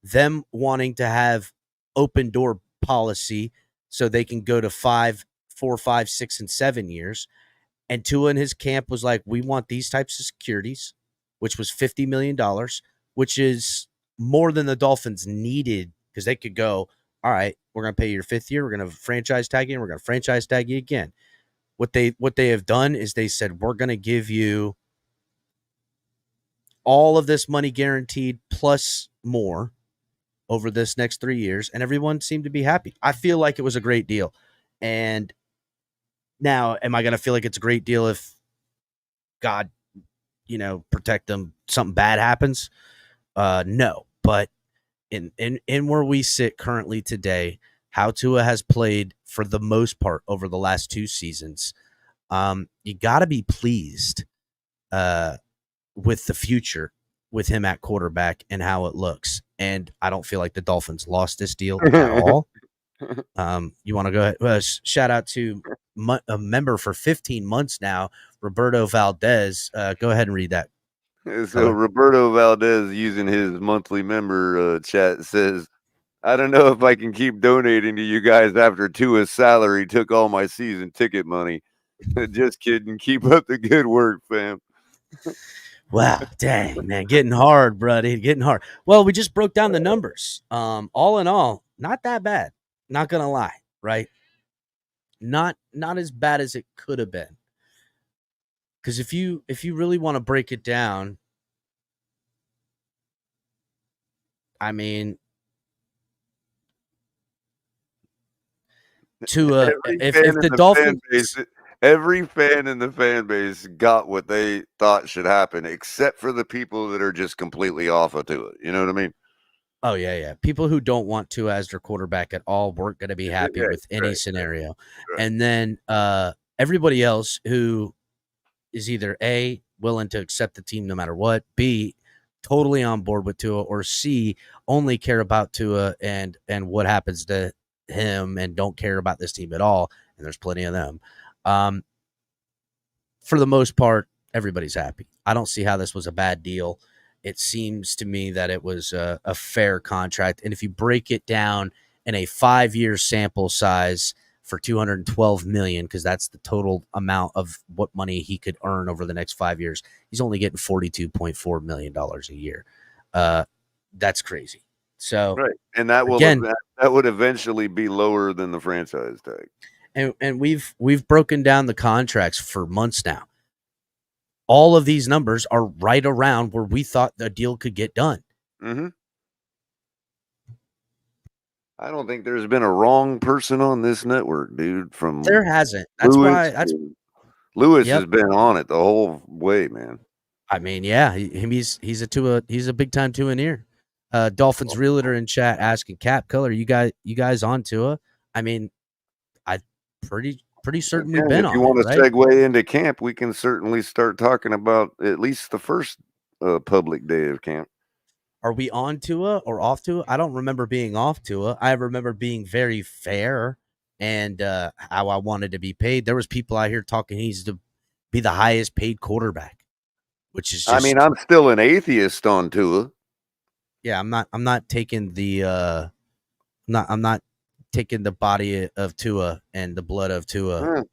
them wanting to have open door policy so they can go to 4, 5, 6, and 7 years. And Tua and his camp was like, we want these types of securities, which was $50 million, which is more than the Dolphins needed, because they could go, all right, we're going to pay your 5th year. We're going to franchise tag you, and we're going to franchise tag you again. What they have done is they said, we're going to give you all of this money guaranteed plus more over this next 3 years, and everyone seemed to be happy. I feel like it was a great deal. And now, am I going to feel like it's a great deal if God, protect them, something bad happens? No, but in where we sit currently today, how Tua has played for the most part over the last 2 seasons, you got to be pleased with the future with him at quarterback and how it looks. And I don't feel like the Dolphins lost this deal at all. You want to go ahead? Shout out to a member for 15 months now, Roberto Valdez. Go ahead and read that. So Roberto Valdez, using his monthly member chat, says, I don't know if I can keep donating to you guys after Tua's salary took all my season ticket money. Just kidding. Keep up the good work, fam. Wow, dang, man, getting hard, buddy, getting hard. Well, we just broke down the numbers. All in all, not that bad. Not gonna lie, right? Not as bad as it could have been. Because if you really want to break it down, I mean, if the Dolphins. Every fan in the fan base got what they thought should happen, except for the people that are just completely off of Tua. You know what I mean? Oh, yeah. People who don't want Tua as their quarterback at all weren't going to be happy with any scenario. Right. And then everybody else who is either A, willing to accept the team no matter what, B, totally on board with Tua, or C, only care about Tua and what happens to him and don't care about this team at all. And there's plenty of them. For the most part, everybody's happy. I don't see how this was a bad deal. It seems to me that it was a fair contract. And if you break it down in a 5-year sample size for $212 million, because that's the total amount of what money he could earn over the next 5 years, he's only getting $42.4 million a year. That's crazy. So, right. And that would eventually be lower than the franchise tag. And we've broken down the contracts for months now. All of these numbers are right around where we thought the deal could get done. Mm-hmm. I don't think there's been a wrong person on this network, dude. There hasn't. That's why Lewis has been on it the whole way, man. I mean, yeah, he's a big time Tua-neer. Dolphins realtor in chat asking Cap Color, you guys on Tua? I mean, I pretty certain we've been on. If you want to segue into camp, we can certainly start talking about at least the first public day of camp. Are we on Tua or off Tua? I don't remember being off Tua. I remember being very fair and how I wanted to be paid. There was people out here talking he's to be the highest paid quarterback, which is just, I mean, I'm still an atheist on Tua. Yeah, I'm not taking the I'm not taking the body of Tua and the blood of Tua.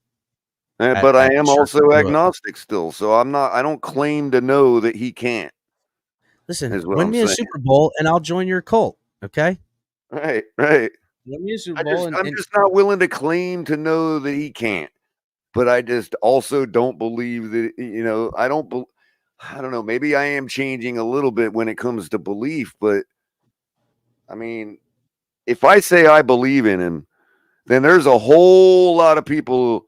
But I am also agnostic still, so I don't claim to know that he can't. Listen, win me a Super Bowl and I'll join your cult. Okay. Right. Win me a Super Bowl. I'm just not willing to claim to know that he can't. But I just also don't believe that, I don't know. Maybe I am changing a little bit when it comes to belief, but I mean, if I say I believe in him, then there's a whole lot of people,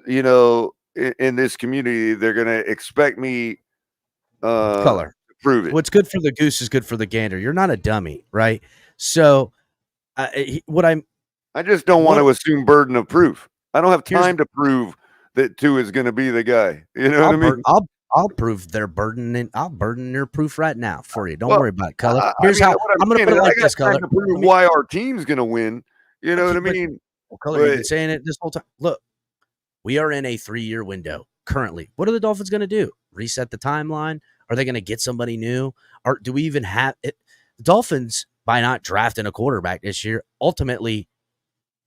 in this community, they're going to expect me Color. Prove it. What's good for the goose is good for the gander. You're not a dummy, right? So, I just don't want to assume burden of proof. I don't have time to prove that Tua is going to be the guy. You know what I mean? I'll prove their burden, and I'll burden your proof right now for you. Don't worry about it, Color. Here's how I'm going to put it like this, Color. To prove why our team's going to win. You know what I mean? Color, you've been saying it this whole time. Look, we are in a 3-year window currently. What are the Dolphins going to do? Reset the timeline? Are they going to get somebody new? Or do we even have it? The Dolphins, by not drafting a quarterback this year, ultimately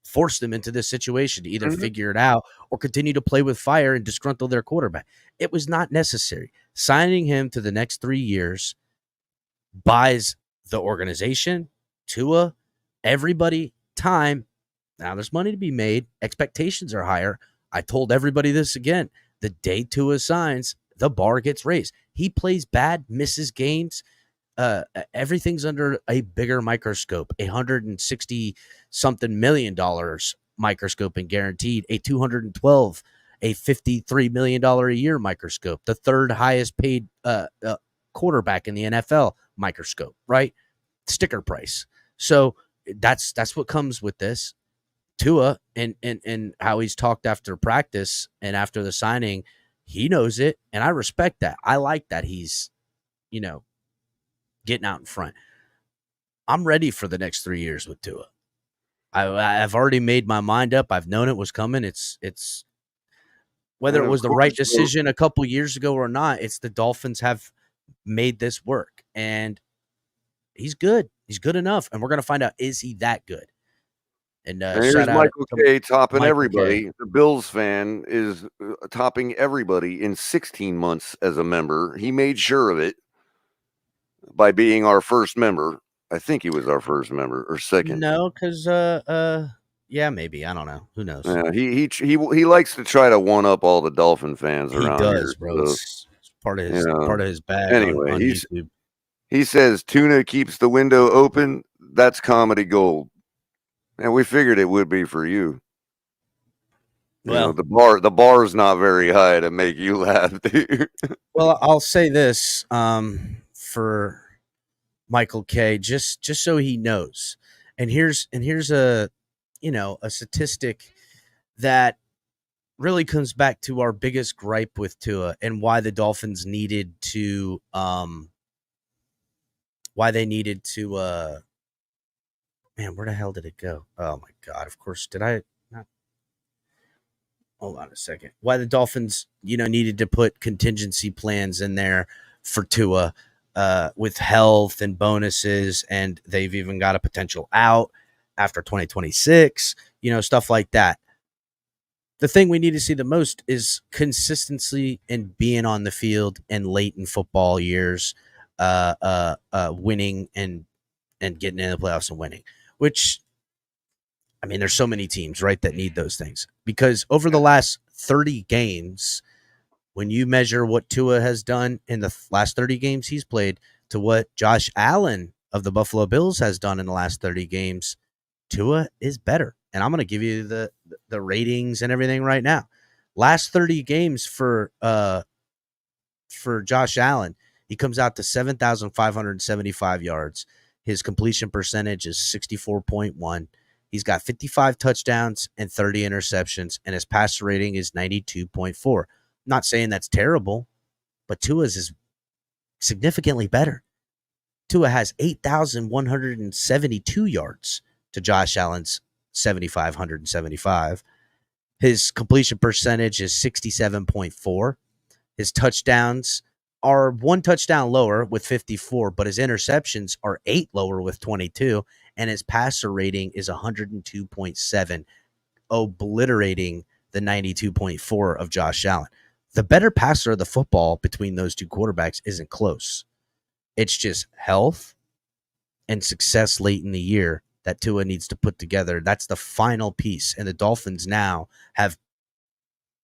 forced them into this situation to either figure it out or continue to play with fire and disgruntle their quarterback. It was not necessary. Signing him to the next 3 years buys the organization, Tua, everybody time. Now there's money to be made. Expectations are higher. I told everybody this again. The day Tua signs, the bar gets raised. He plays bad, misses games. Everything's under a bigger microscope, $160-something million microscope and guaranteed, a $212, a $53 million a year microscope, the third highest paid quarterback in the NFL microscope, right? Sticker price. So that's what comes with this. Tua and how he's talked after practice and after the signing, he knows it, and I respect that. I like that he's, getting out in front. I'm ready for the next 3 years with Tua. I've already made my mind up. I've known it was coming. It's whether it was the right decision a couple years ago or not, it's the Dolphins have made this work, and he's good. He's good enough, and we're going to find out, is he that good? And here's Michael K topping everybody. K. The Bills fan is topping everybody in 16 months as a member. He made sure of it by being our first member. I think he was our first member or second. No, because yeah, maybe, I don't know. Who knows? Yeah, he likes to try to one up all the Dolphin fans around here. He does, bro. So, it's part of his bag. Anyway, on YouTube. He says Tuna keeps the window open. That's comedy gold. And we figured it would be for you. Well, the bar is not very high to make you laugh, dude. Well, I'll say this for Michael K, just so he knows. And here's a a statistic that really comes back to our biggest gripe with Tua and why the Dolphins needed to man, where the hell did it go? Oh, my God. Of course, did I not? Hold on a second. Why the Dolphins, needed to put contingency plans in there for Tua with health and bonuses, and they've even got a potential out after 2026, stuff like that. The thing we need to see the most is consistency in being on the field and late in football years, winning and getting in the playoffs and winning. Which, I mean, there's so many teams, right, that need those things. Because over the last 30 games, when you measure what Tua has done in the last 30 games he's played to what Josh Allen of the Buffalo Bills has done in the last 30 games, Tua is better. And I'm going to give you the ratings and everything right now. Last 30 games for Josh Allen, he comes out to 7,575 yards. His completion percentage is 64.1. He's got 55 touchdowns and 30 interceptions, and his passer rating is 92.4. Not saying that's terrible, but Tua's is significantly better. Tua has 8,172 yards to Josh Allen's 7,575. His completion percentage is 67.4. His touchdowns are 1 touchdown lower with 54, but his interceptions are 8 lower with 22, and his passer rating is 102.7, obliterating the 92.4 of Josh Allen. The better passer of the football between those two quarterbacks isn't close. It's just health and success late in the year that Tua needs to put together. That's the final piece. And the Dolphins now have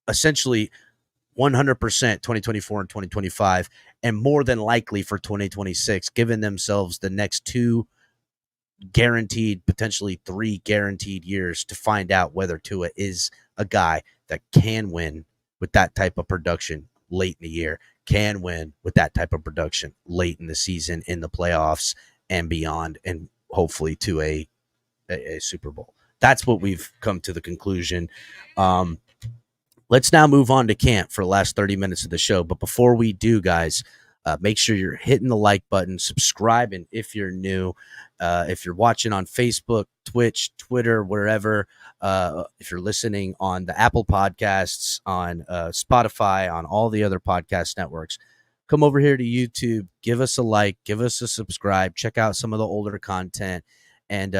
essentially 100% 2024 and 2025, and more than likely for 2026, giving themselves the next 2 guaranteed, potentially 3 guaranteed years to find out whether Tua is a guy that can win with that type of production late in the year, can win with that type of production late in the season, in the playoffs and beyond, and hopefully to a Super Bowl. That's what we've come to the conclusion. Let's now move on to camp for the last 30 minutes of the show. But before we do, guys, make sure you're hitting the like button, subscribing if you're new. If you're watching on Facebook, Twitch, Twitter, wherever, if you're listening on the Apple Podcasts, on Spotify, on all the other podcast networks, come over here to YouTube, give us a like, give us a subscribe, check out some of the older content. And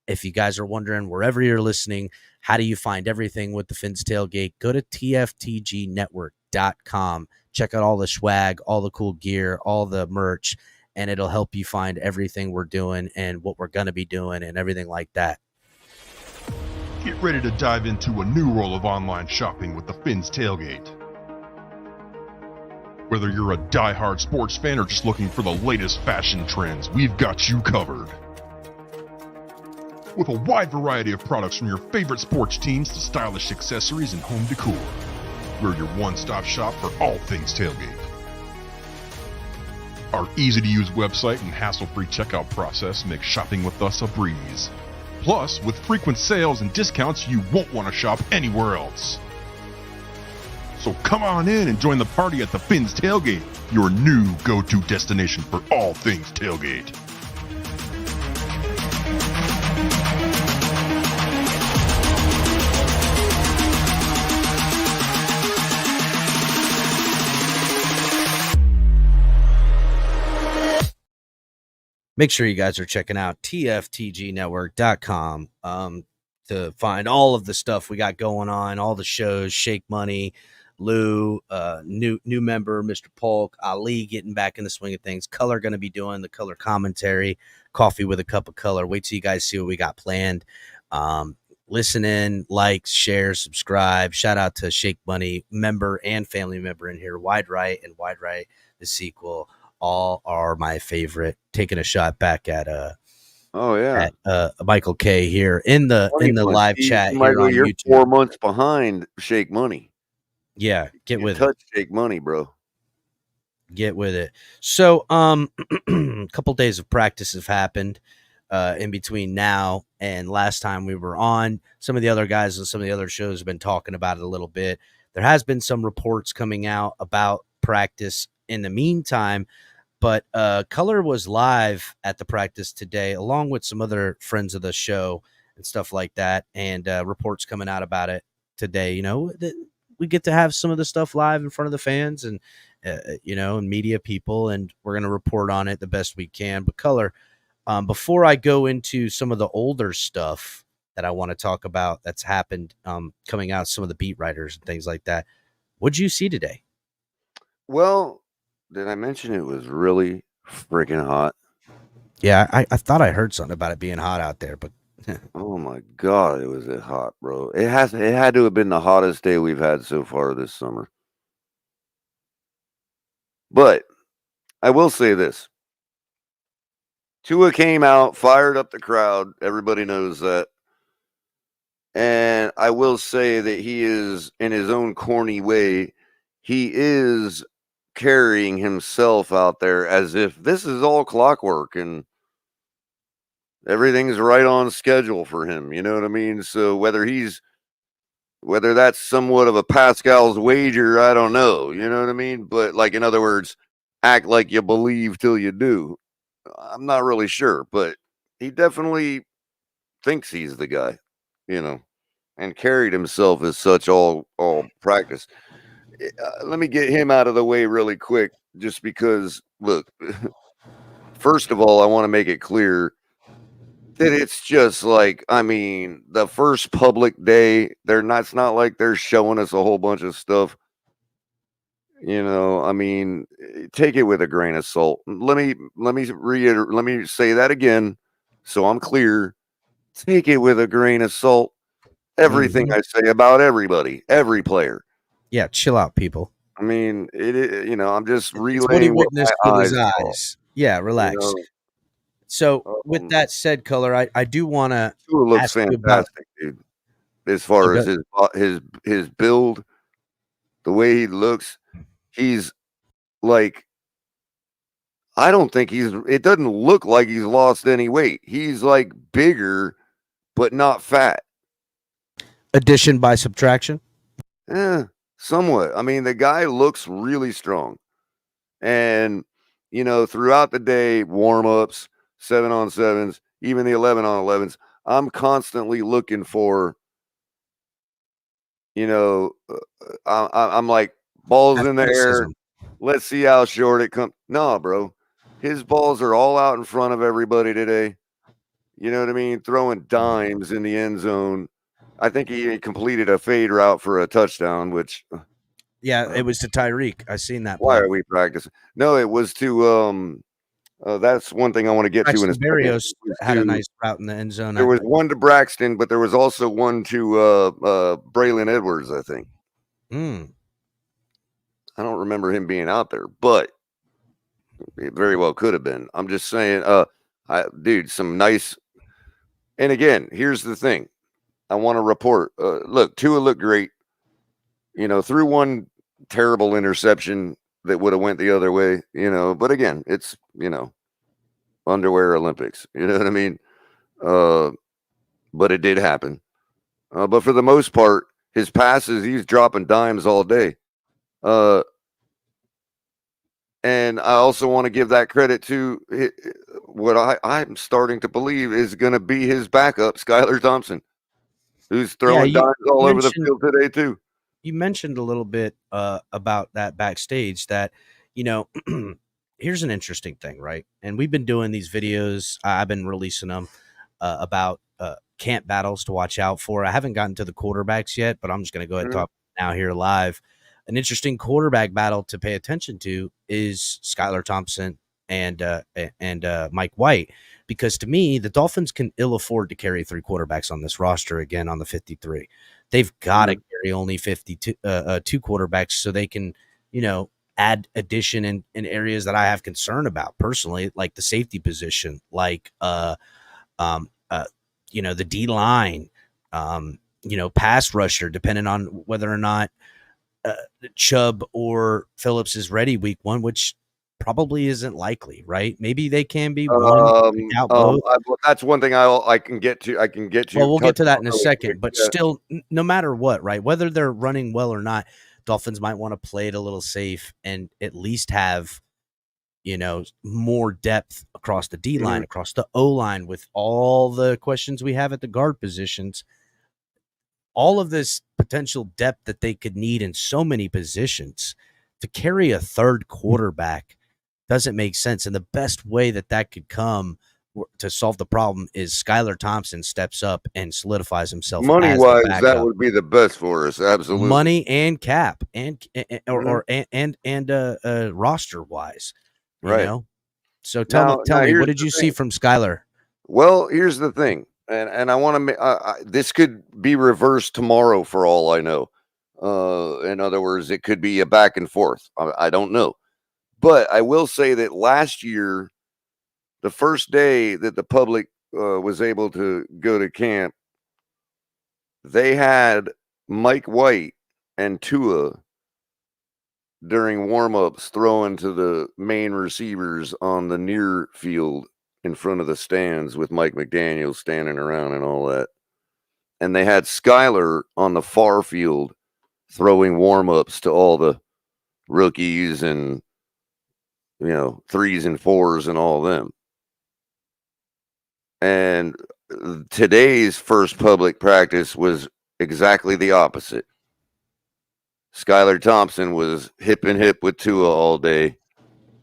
if you guys are wondering, wherever you're listening, how do you find everything with the Fins Tailgate? Go to TFTGnetwork.com. Check out all the swag, all the cool gear, all the merch, and it'll help you find everything we're doing and what we're going to be doing and everything like that. Get ready to dive into a new world of online shopping with the Fins Tailgate. Whether you're a die-hard sports fan or just looking for the latest fashion trends, we've got you covered. With a wide variety of products from your favorite sports teams to stylish accessories and home decor, we're your one-stop shop for all things tailgate. Our easy-to-use website and hassle-free checkout process make shopping with us a breeze. Plus, with frequent sales and discounts, you won't want to shop anywhere else. So come on in and join the party at the Fins Tailgate, your new go-to destination for all things tailgate. Make sure you guys are checking out TFTGnetwork.com to find all of the stuff we got going on, all the shows, Shake Money, Lou, new member, Mr. Polk, Ali getting back in the swing of things, Color going to be doing the color commentary, Coffee with a Cup of Color. Wait till you guys see what we got planned. Listen in, like, share, subscribe. Shout out to Shake Money, member and family member in here, Wide Right and Wide Right, the sequel. All are my favorite. Taking a shot back at Michael K here in the live chat. Michael, here on you're YouTube. 4 months behind Shake Money. Yeah, get with touch it. Shake Money, bro. Get with it. So, a couple days of practice have happened in between now and last time we were on. Some of the other guys and some of the other shows have been talking about it a little bit. There has been some reports coming out about practice in the meantime. But Color was live at the practice today, along with some other friends of the show and stuff like that, and reports coming out about it today. You know, we get to have some of the stuff live in front of the fans and, and media people, and we're going to report on it the best we can. But Color, before I go into some of the older stuff that I want to talk about that's happened coming out, some of the beat writers and things like that, what'd you see today? Well, did I mention it was really freaking hot? Yeah, I thought I heard something about it being hot out there, but oh my God, it was hot, bro. It had to have been the hottest day we've had so far this summer. But I will say this. Tua came out, fired up the crowd. Everybody knows that. And I will say that he is, in his own corny way, he is carrying himself out there as if this is all clockwork and Everything's right on schedule for him. You know what I mean? So whether that's somewhat of a Pascal's wager, I don't know. You know what I mean? But like, in other words, act like you believe till you do. I'm not really sure, but he definitely thinks he's the guy, and carried himself as such all practice. Let me get him out of the way really quick, just because, look, first of all, I want to make it clear that it's just like, I mean, the first public day, it's not like they're showing us a whole bunch of stuff. I mean, take it with a grain of salt. Let me say that again, so I'm clear. Take it with a grain of salt. Everything I say about everybody, every player. Yeah, chill out, people. I mean, I'm just relaying what he witnessed what with his eyes. Yeah, relax. So, with that said, Color, I do want to looks fantastic, dude. As far as his build, the way he looks, he's like, I don't think it doesn't look like he's lost any weight. He's like bigger, but not fat. Addition by subtraction? Yeah, somewhat. I mean, the guy looks really strong. And, throughout the day, warm-ups, 7-on-7s, even the 11-on-11s, I'm constantly looking for, I'm like, balls in the air. Let's see how short it comes. No, bro. His balls are all out in front of everybody today. You know what I mean? Throwing dimes in the end zone. I think he completed a fade route for a touchdown, which... Yeah, it was to Tyreek. I seen that. Why are we practicing? No, it was to that's one thing I want to get to in a second. Berrios had a nice route in the end zone. There was one to Braxton, but there was also one to Braylon Edwards, I think. I don't remember him being out there, but it very well could have been. I'm just saying, dude, some nice. And again, here's the thing. I want to report. Look, Tua looked great. Threw one terrible interception that would have went the other way. But again, it's underwear Olympics. You know what I mean? But it did happen. But for the most part, his passes, he's dropping dimes all day. And I also want to give that credit to what I'm starting to believe is going to be his backup, Skylar Thompson, who's throwing dimes all over the field today too. You mentioned a little bit about that backstage that, here's an interesting thing, right? And we've been doing these videos. I've been releasing them about camp battles to watch out for. I haven't gotten to the quarterbacks yet, but I'm just going to go ahead and talk now here live. An interesting quarterback battle to pay attention to is Skylar Thompson and Mike White, because to me, the Dolphins can ill afford to carry 3 quarterbacks on this roster again on the 53. They've got to carry only 52 quarterbacks so they can, add addition in areas that I have concern about personally, like the safety position, like the D line, pass rusher, depending on whether or not Chubb or Phillips is ready week 1, which probably isn't likely, right? Maybe they can be one without both. That's one thing I can get to. Well, we'll get to that in a second, but still, no matter what, right? Whether they're running well or not, Dolphins might want to play it a little safe and at least have, more depth across the D line, across the O line, with all the questions we have at the guard positions. All of this potential depth that they could need in so many positions to carry a third quarterback doesn't make sense. And the best way that could come to solve the problem is Skylar Thompson steps up and solidies himself. Money-wise, that would be the best for us. Absolutely. Money and cap and roster-wise, right? So tell me, what did you see from Skylar? Well, here's the thing. And I want to this could be reversed tomorrow for all I know. In other words, it could be a back and forth. I don't know. But I will say that last year, the first day that the public was able to go to camp, they had Mike White and Tua during warm-ups throwing to the main receivers on the near field in front of the stands with Mike McDaniel standing around and all that. And they had Skyler on the far field throwing warm-ups to all the rookies and, 3s and 4s and all of them. And today's first public practice was exactly the opposite. Skylar Thompson was hip and hip with Tua all day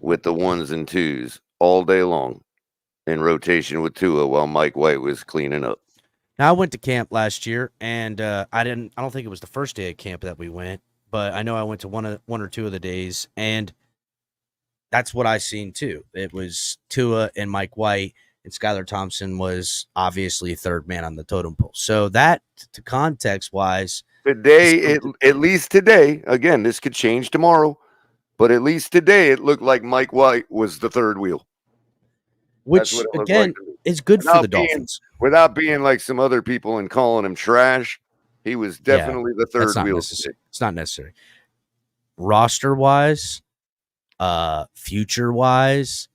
with the 1s and 2s all day long in rotation with Tua while Mike White was cleaning up. Now, I went to camp last year, and I don't think it was the first day of camp that we went, but I know I went to one or two of the days, and that's what I seen too. It was Tua and Mike White, and Skylar Thompson was obviously third man on the totem pole. So that, to context-wise, today, at least today, again, this could change tomorrow, but at least today it looked like Mike White was the third wheel. Which, again, is good for the Dolphins. Without being like some other people and calling him trash, he was definitely the third wheel. It's not necessary. Roster-wise, future-wise,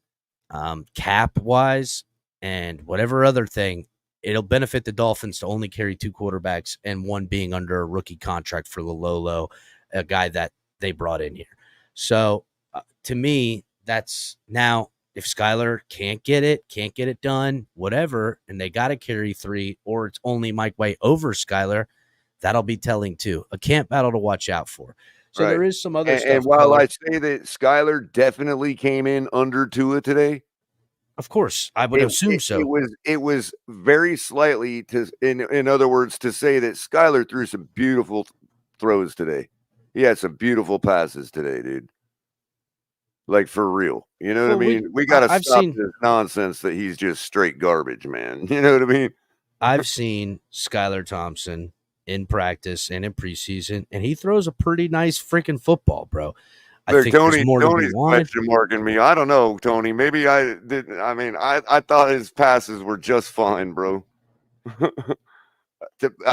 cap-wise, and whatever other thing, it'll benefit the Dolphins to only carry 2 quarterbacks and one being under a rookie contract for Lololo, a guy that they brought in here. So, to me, that's now – if Skylar can't get it done, whatever, and they got to carry 3, or it's only Mike White over Skylar, that'll be telling too. A camp battle to watch out for. So there is some other stuff. And while I say that Skylar definitely came in under Tua today, of course, I would assume so. It was very slightly in other words, to say that Skylar threw some beautiful throws today. He had some beautiful passes today, dude. Like, for real. You know what I mean? We got to stop this nonsense that he's just straight garbage, man. You know what I mean? I've seen Skylar Thompson in practice and in preseason, and he throws a pretty nice freaking football, bro. I think there's more to be wanted. Question marking me. I don't know, Tony. Maybe I didn't. I mean, I thought his passes were just fine, bro. I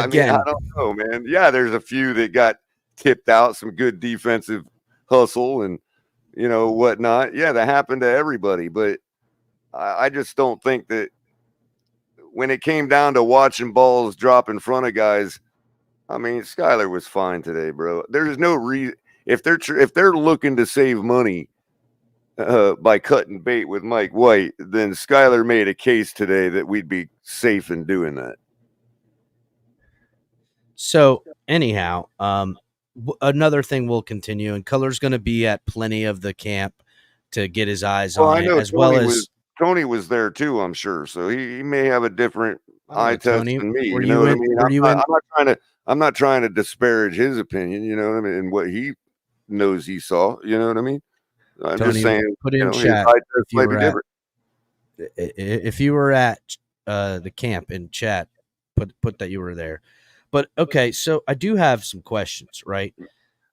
don't know, man. Yeah, there's a few that got tipped out, some good defensive hustle and whatnot. Yeah, that happened to everybody. But I just don't think that when it came down to watching balls drop in front of guys, I mean, Skylar was fine today, bro. There's no reason if they're looking to save money by cutting bait with Mike White, then Skylar made a case today that we'd be safe in doing that. So anyhow, another thing we'll continue, and Color's going to be at plenty of the camp to get his eyes on it, as well as Tony was there too, I'm sure. So he may have a different eye test than me. Were you know you what I mean? in? I'm not trying to disparage his opinion, you know what I mean, and what he knows he saw, you know what I mean? I'm Tony, just saying, put in chat if you were at the camp in chat, put that you were there. But okay, so I do have some questions, right?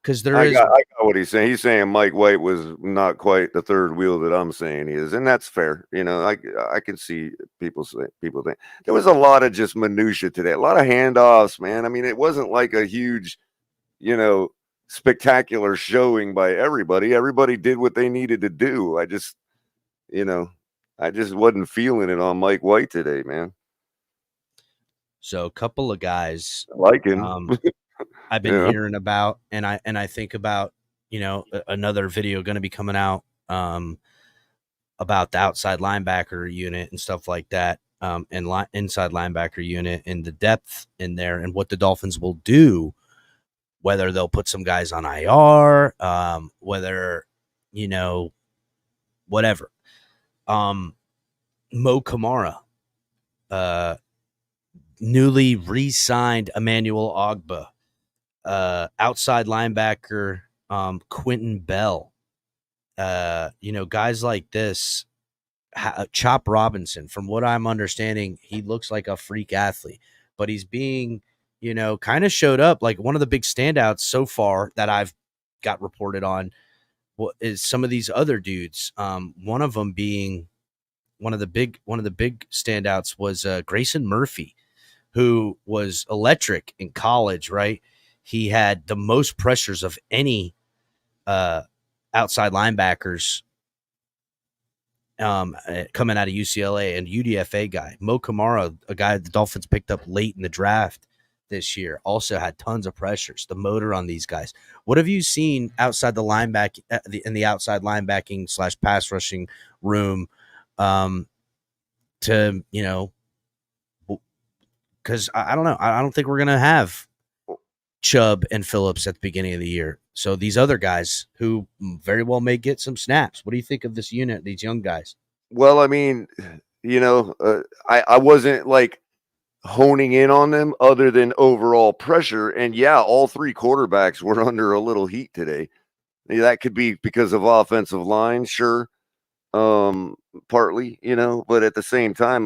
Because I got what he's saying. He's saying Mike White was not quite the third wheel that I'm saying he is, and that's fair. I can see people think there was a lot of just minutia today, a lot of handoffs, man. I mean, it wasn't like a huge, spectacular showing by everybody. Everybody did what they needed to do. I just wasn't feeling it on Mike White today, man. So a couple of guys like him. I've been hearing about, and I think about, another video going to be coming out about the outside linebacker unit and stuff like that, and inside linebacker unit and the depth in there and what the Dolphins will do, whether they'll put some guys on IR, whether, whatever. Mo Kamara, newly re-signed Emmanuel Ogbah, outside linebacker Quentin Bell, guys like this. Chop Robinson, from what I'm understanding, he looks like a freak athlete, but he's being, kind of showed up like one of the big standouts so far that I've got reported on. What is some of these other dudes? One of them being one of the big standouts was Grayson Murphy, who was electric in college, right? He had the most pressures of any outside linebackers coming out of UCLA, and UDFA guy. Mo Kamara, a guy the Dolphins picked up late in the draft this year, also had tons of pressures. The motor on these guys. What have you seen outside the linebacker in the outside linebacking / pass rushing room? To because I don't know. I don't think we're gonna have Chubb and Phillips at the beginning of the year. So these other guys who very well may get some snaps. What do you think of this unit, these young guys? Well, I mean, I wasn't like honing in on them other than overall pressure. And yeah, all three quarterbacks were under a little heat today. That could be because of offensive line, sure. Partly, but at the same time,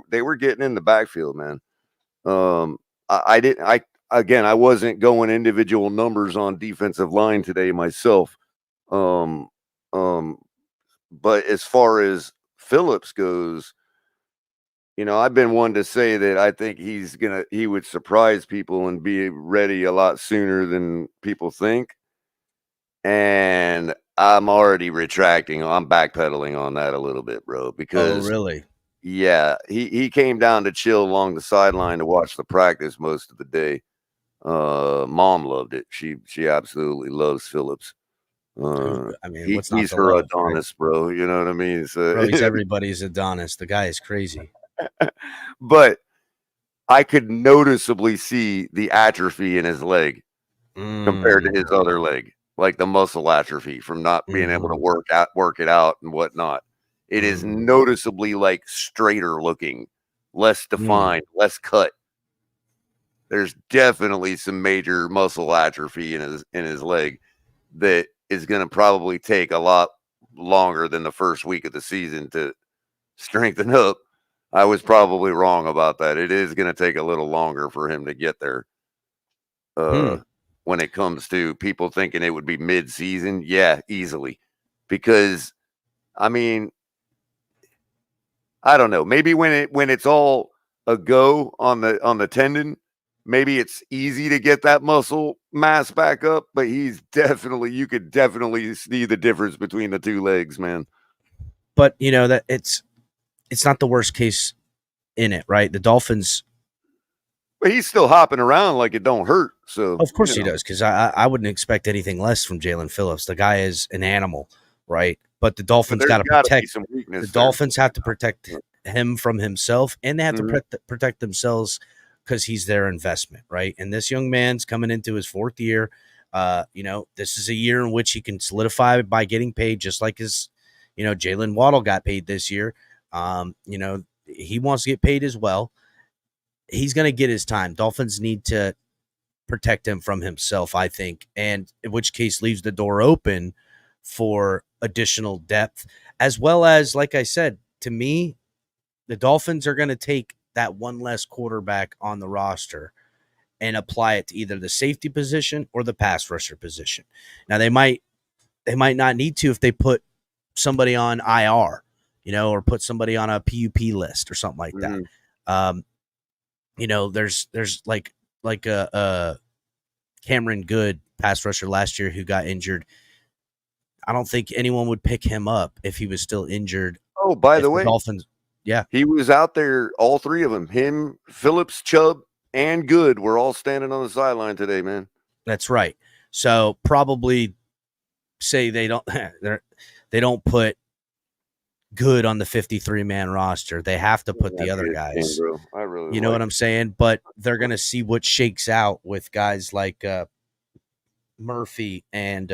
they were getting in the backfield, man. I wasn't going individual numbers on defensive line today myself. But as far as Phillips goes, I've been one to say that I think he would surprise people and be ready a lot sooner than people think. And I'm already retracting. I'm backpedaling on that a little bit, bro, because really? Yeah, he came down to chill along the sideline to watch the practice most of the day. Mom loved it. She absolutely loves Phillips. I mean, what's not he's to her love, Adonis, right? Bro. You know what I mean? So, bro, he's everybody's Adonis. The guy is crazy. But I could noticeably see the atrophy in his leg compared to his other leg, like the muscle atrophy from not being able to work it out and whatnot. It is noticeably like straighter looking, less defined, less cut. There's definitely some major muscle atrophy in his leg that is going to probably take a lot longer than the first week of the season to strengthen up. I was probably wrong about that. It is going to take a little longer for him to get there. When it comes to people thinking it would be mid-season, yeah, easily. Because, I mean, I don't know. Maybe when it's all a go on the tendon, maybe it's easy to get that muscle mass back up. But you could definitely see the difference between the two legs, man. But that it's not the worst case in it, right? The Dolphins. But he's still hopping around like it don't hurt. So of course he does, because I wouldn't expect anything less from Jalen Phillips. The guy is an animal, right? But the Dolphins got to protect. The Dolphins have to protect him from himself, and they have to protect themselves because he's their investment, right? And this young man's coming into his fourth year. This is a year in which he can solidify by getting paid, just like his, Jalen Waddle got paid this year. He wants to get paid as well. He's going to get his time. Dolphins need to protect him from himself, I think, and in which case leaves the door open for additional depth, as well as, like I said, to me, the Dolphins are going to take that one less quarterback on the roster and apply it to either the safety position or the pass rusher position. Now they might not need to if they put somebody on IR, or put somebody on a PUP list or something like that. There's like a Cameron Good pass rusher last year who got injured. I don't think anyone would pick him up if he was still injured. Oh, by the way, Dolphins, yeah, he was out there. All three of them, him, Phillips, Chubb, and Good, were all standing on the sideline today, man. That's right. So probably say they don't put Good on the 53-man roster. They have to put the other guys. I really, you know what I'm saying? But they're going to see what shakes out with guys like Murphy and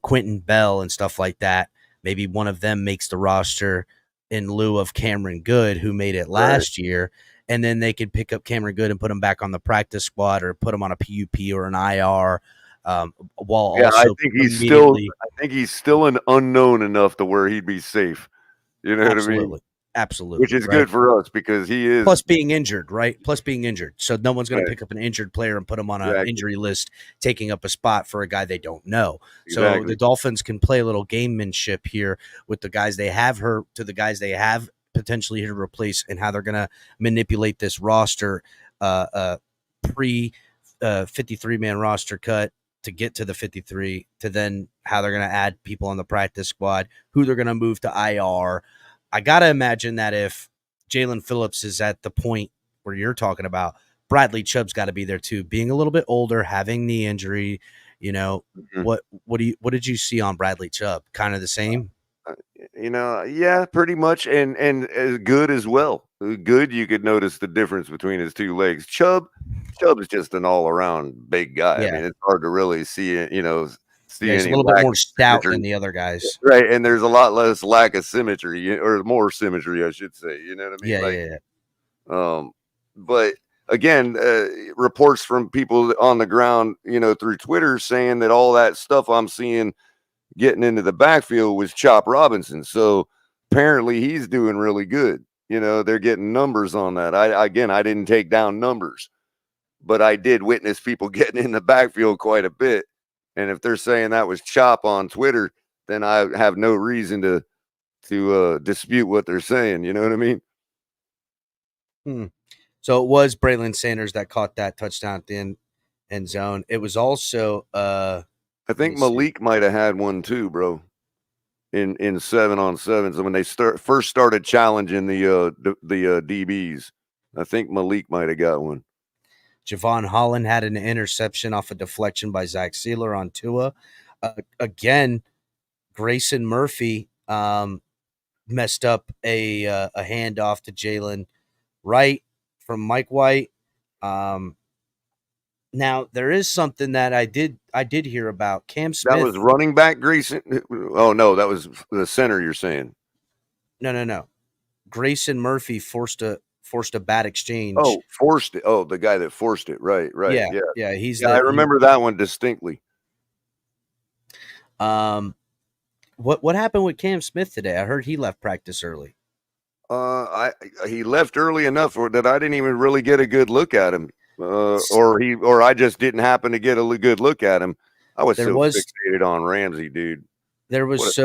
Quentin Bell and stuff like that. Maybe one of them makes the roster in lieu of Cameron Good, who made it last year, and then they could pick up Cameron Good and put him back on the practice squad or put him on a PUP or an IR. I think he's still an unknown enough to where he'd be safe. You know what I mean? Absolutely. Which is good for us because he is. Plus being injured, right? So no one's going to pick up an injured player and put him on an injury list, taking up a spot for a guy they don't know. So the Dolphins can play a little gamemanship here with the guys they have hurt to the guys they have potentially here to replace, and how they're going to manipulate this roster pre 53-man roster cut to get to the 53, to then how they're going to add people on the practice squad, who they're going to move to IR. I got to imagine that if Jalen Phillips is at the point where you're talking about, Bradley Chubb's got to be there too, being a little bit older, having knee injury. What did you see on Bradley Chubb? Kind of the same? Yeah, pretty much, and as good as well. Good, you could notice the difference between his two legs. Chubb is just an all-around big guy. Yeah. I mean, it's hard to really see it, see he's any a little bit more stout symmetry than the other guys. Right, and there's a lot less lack of symmetry, or more symmetry, I should say. You know what I Yeah. mean? But again, reports from people on the ground, through Twitter saying that all that stuff I'm seeing getting into the backfield was Chop Robinson. So apparently he's doing really good. They're getting numbers on that. I didn't take down numbers, but I did witness people getting in the backfield quite a bit. And if they're saying that was Chop on Twitter, then I have no reason to dispute what they're saying. You know what I mean? So it was Braylon Sanders that caught that touchdown at the end zone. It was also I think Malik might have had one too, bro. In 7-on-7s, when they first started challenging the DBs, I think Malik might have got one. Javon Holland had an interception off a deflection by Zach Sealer on Tua. Again, Grayson Murphy messed up a handoff to Jalen Wright from Mike White. Now there is something that I did hear about Cam Smith. That was running back Grayson. Oh no, that was the center. You're saying? No. Grayson Murphy forced a bad exchange. Oh, forced it. Oh, the guy that forced it. Right. Yeah. I remember that one distinctly. What happened with Cam Smith today? I heard he left practice early. He left early enough that I didn't even really get a good look at him. Or I just didn't happen to get a good look at him. I was fixated on Ramsey, dude. There was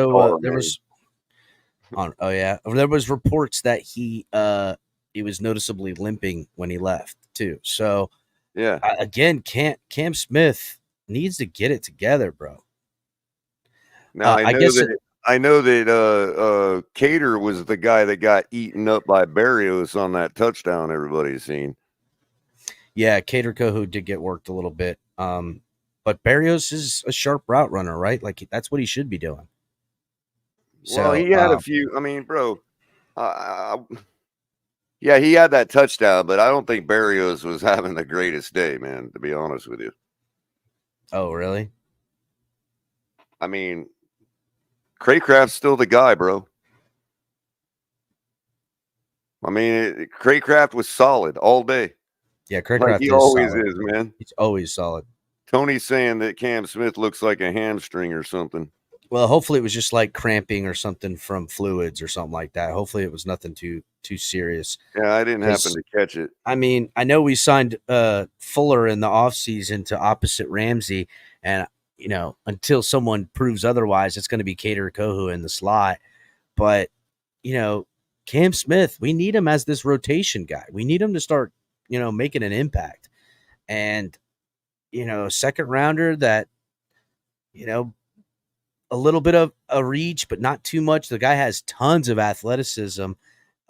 reports that he was noticeably limping when he left too. So yeah, again, Cam Smith needs to get it together, bro. Now I know that Cater was the guy that got eaten up by Berrios on that touchdown everybody's seen. Yeah, Cater Kohu did get worked a little bit. But Berrios is a sharp route runner, right? Like that's what he should be doing. So he had a few. I mean, bro, yeah, he had that touchdown, but I don't think Berrios was having the greatest day, man. To be honest with you. Oh, really? I mean, Craycraft's still the guy, bro. I mean, Craycraft was solid all day. Yeah, Craycraft he always is, man. He's always solid. Tony's saying that Cam Smith looks like a hamstring or something. Well, hopefully it was just like cramping or something from fluids or something like that. Hopefully it was nothing too serious. Yeah, I didn't happen to catch it. I mean, I know we signed Fuller in the offseason to opposite Ramsey, and until someone proves otherwise, it's going to be Cater Kohu in the slot. But Cam Smith, we need him as this rotation guy. We need him to start making an impact. And a second rounder that a little bit of a reach, but not too much. The guy has tons of athleticism.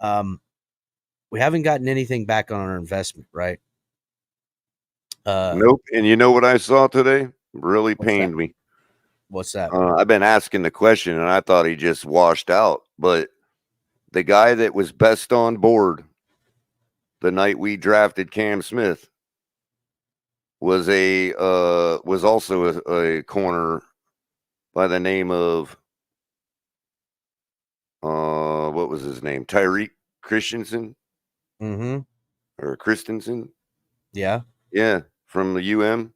We haven't gotten anything back on our investment, right? Nope. And you know what I saw today? Really pained me. What's that? I've been asking the question, and I thought he just washed out. But the guy that was best on board the night we drafted Cam Smith was also a corner by the name of what was his name? Tyreek Christensen? Or Christensen? Yeah. Yeah, from the UM.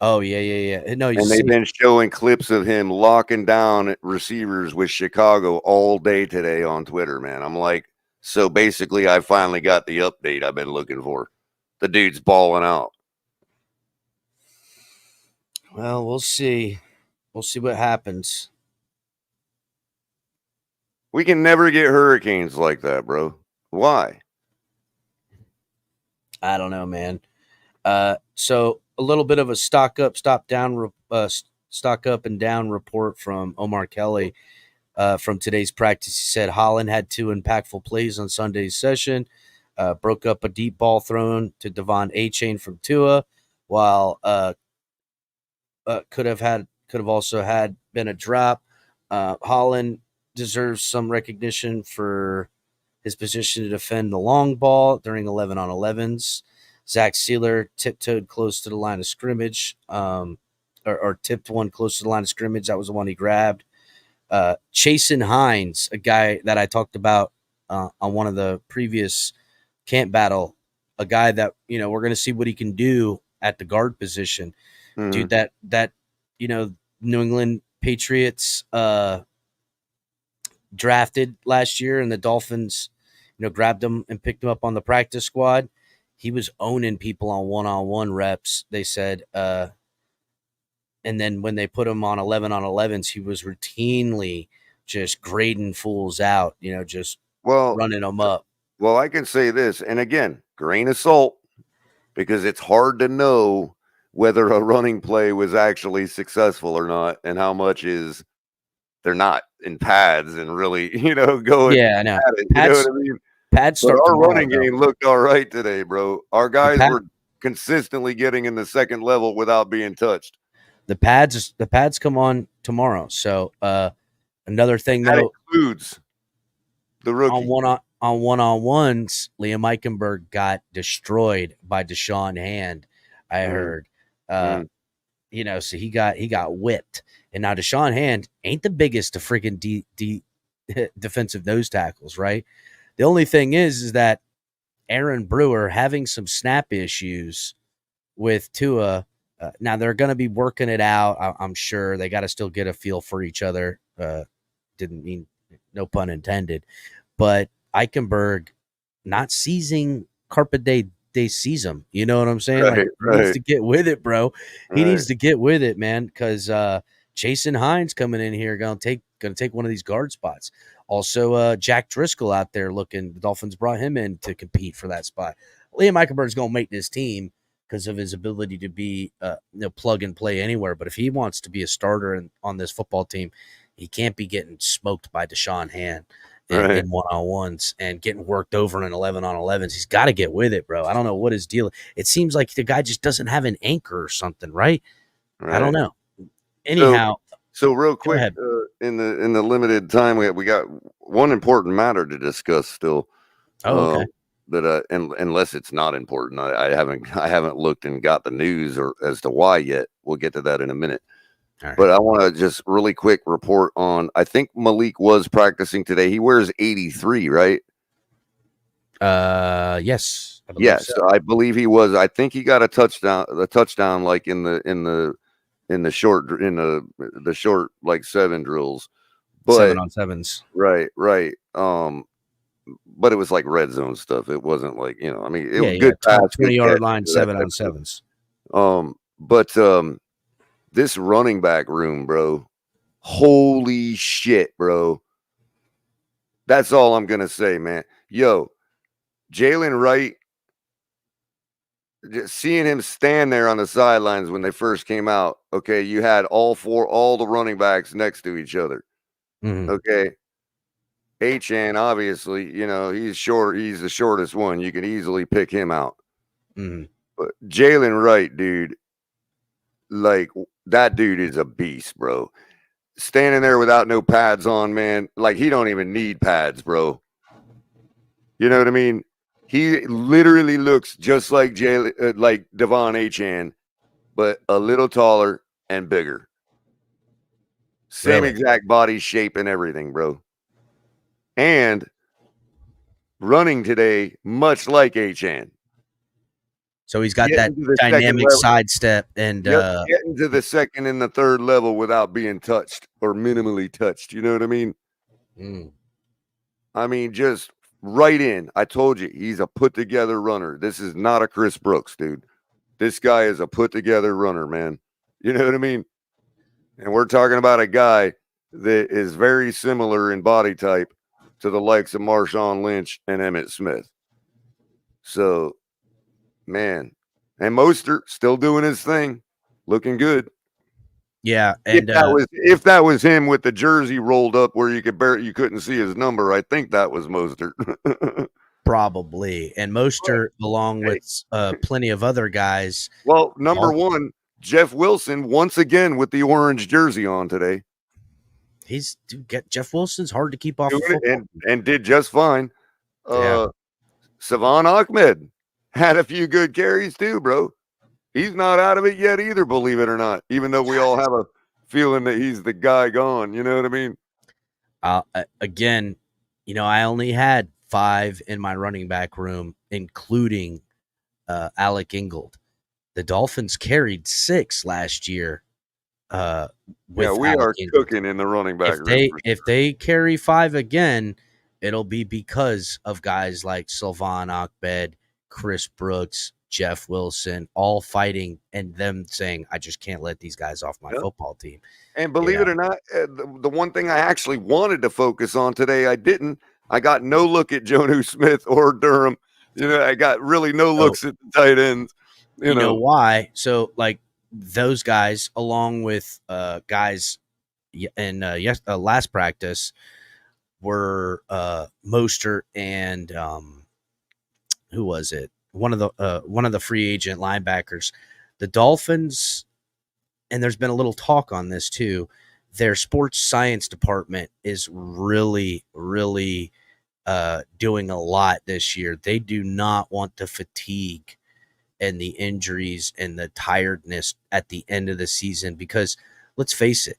Oh, yeah. No, and they've been showing clips of him locking down receivers with Chicago all day today on Twitter, man. I'm like, so basically I finally got the update I've been looking for. The dude's balling out. Well, we'll see. We'll see what happens. We can never get hurricanes like that, bro. Why? I don't know, man. So a little bit of a stock up, stock down stock up and down report from Omar Kelly from today's practice. He said Holland had 2 impactful plays on Sunday's session. Broke up a deep ball thrown to Devon A-Chain from Tua, while could have also had been a drop. Holland deserves some recognition for his position to defend the long ball during 11-on-11s. Zach Sealer tiptoed close to the line of scrimmage, or tipped one close to the line of scrimmage. That was the one he grabbed. Chasen Hines, a guy that I talked about on one of the previous camp battle, a guy that, we're going to see what he can do at the guard position. Mm-hmm. Dude, that New England Patriots drafted last year, and the Dolphins, grabbed him and picked him up on the practice squad. He was owning people on one-on-one reps, they said. And then when they put him on 11-on-11s, he was routinely just grading fools out, just running them up. Well, I can say this, and again, grain of salt, because it's hard to know whether a running play was actually successful or not, and how much is they're not in pads and really, going. Yeah, I know. Pads, what I mean? Pads start our running game looked all right today, bro. Our guys were consistently getting in the second level without being touched. The pads come on tomorrow. So another thing that though includes the rookie on one-on-ones. Liam Eichenberg got destroyed by Deshaun Hand. I heard, so he got whipped. And now Deshaun Hand ain't the biggest of freaking defensive nose tackles, right? The only thing is that Aaron Brewer having some snap issues with Tua. Now they're going to be working it out. I'm sure they got to still get a feel for each other. Didn't mean, no pun intended, but Eichenberg not seizing Carpe Day sees him. You know what I'm saying? Right, he needs to get with it, bro. He needs to get with it, man. Because Chasen Hines coming in here gonna take one of these guard spots. Also, Jack Driscoll out there looking. The Dolphins brought him in to compete for that spot. Liam Eichenberg's gonna make this team because of his ability to be plug and play anywhere. But if he wants to be a starter on this football team, he can't be getting smoked by Deshaun Hand in one-on-ones and getting worked over in 11-on-11s. He's got to get with it, bro. I don't know what his deal is. It seems like the guy just doesn't have an anchor or something, right? I don't know. Anyhow, so real quick, in the limited time we got one important matter to discuss still. Oh, okay. That unless it's not important, I haven't looked and got the news or as to why yet. We'll get to that in a minute. Right. But I want to just really quick report on. I think Malik was practicing today. He wears 83, right? Yes. Yes, so. I believe he was. I think he got a touchdown. Like in the short like 7 drills, but 7-on-7s. Right. But it was like red zone stuff. It wasn't like, it was good pass, 20-yard line, 7-on-7s. But this running back room, bro, holy shit, bro. That's all I'm gonna say, man. Yo, Jalen Wright, just seeing him stand there on the sidelines when they first came out. Okay, you had all the running backs next to each other. Mm-hmm. Okay. H-Chan, obviously, he's short. He's the shortest one. You can easily pick him out. Mm-hmm. But Jalen Wright, dude, like that dude is a beast, bro. Standing there without no pads on, man. Like he don't even need pads, bro. You know what I mean? He literally looks just like like Devon A-Chan, but a little taller and bigger. Same exact body shape and everything, bro. And running today, much like A-Chan. So he's got that dynamic sidestep and getting to the second and the third level without being touched or minimally touched. You know what I mean? I mean, just right in. I told you, he's a put-together runner. This is not a Chris Brooks, dude. This guy is a put-together runner, man. You know what I mean? And we're talking about a guy that is very similar in body type to the likes of Marshawn Lynch and Emmitt Smith. So, man. And Mostert still doing his thing. Looking good. Yeah, and if that was him with the jersey rolled up where you couldn't see his number, I think that was Mostert. probably, and Mostert along with plenty of other guys. Well, number one, Jeff Wilson once again with the orange jersey on today. Jeff Wilson's hard to keep off and did just fine. Savon Ahmed had a few good carries too, bro. He's not out of it yet either, believe it or not, even though we all have a feeling that he's the guy gone. You know what I mean? Again, I only had 5 in my running back room, including Alec Ingold. The Dolphins carried 6 last year. We are cooking in the running back room. If they carry 5 again, it'll be because of guys like Savon Ahmed, Chris Brooks, Jeff Wilson, all fighting and them saying, I just can't let these guys off my football team. And believe it or not, the one thing I actually wanted to focus on today, I didn't. I got no look at Jonnu Smith or Durham. I got really no looks at the tight ends. You know why? So, like, those guys, along with guys in last practice, were Mostert and who was it? One of the free agent linebackers. The Dolphins, and there's been a little talk on this too, their sports science department is really, really doing a lot this year. They do not want the fatigue and the injuries and the tiredness at the end of the season, because let's face it,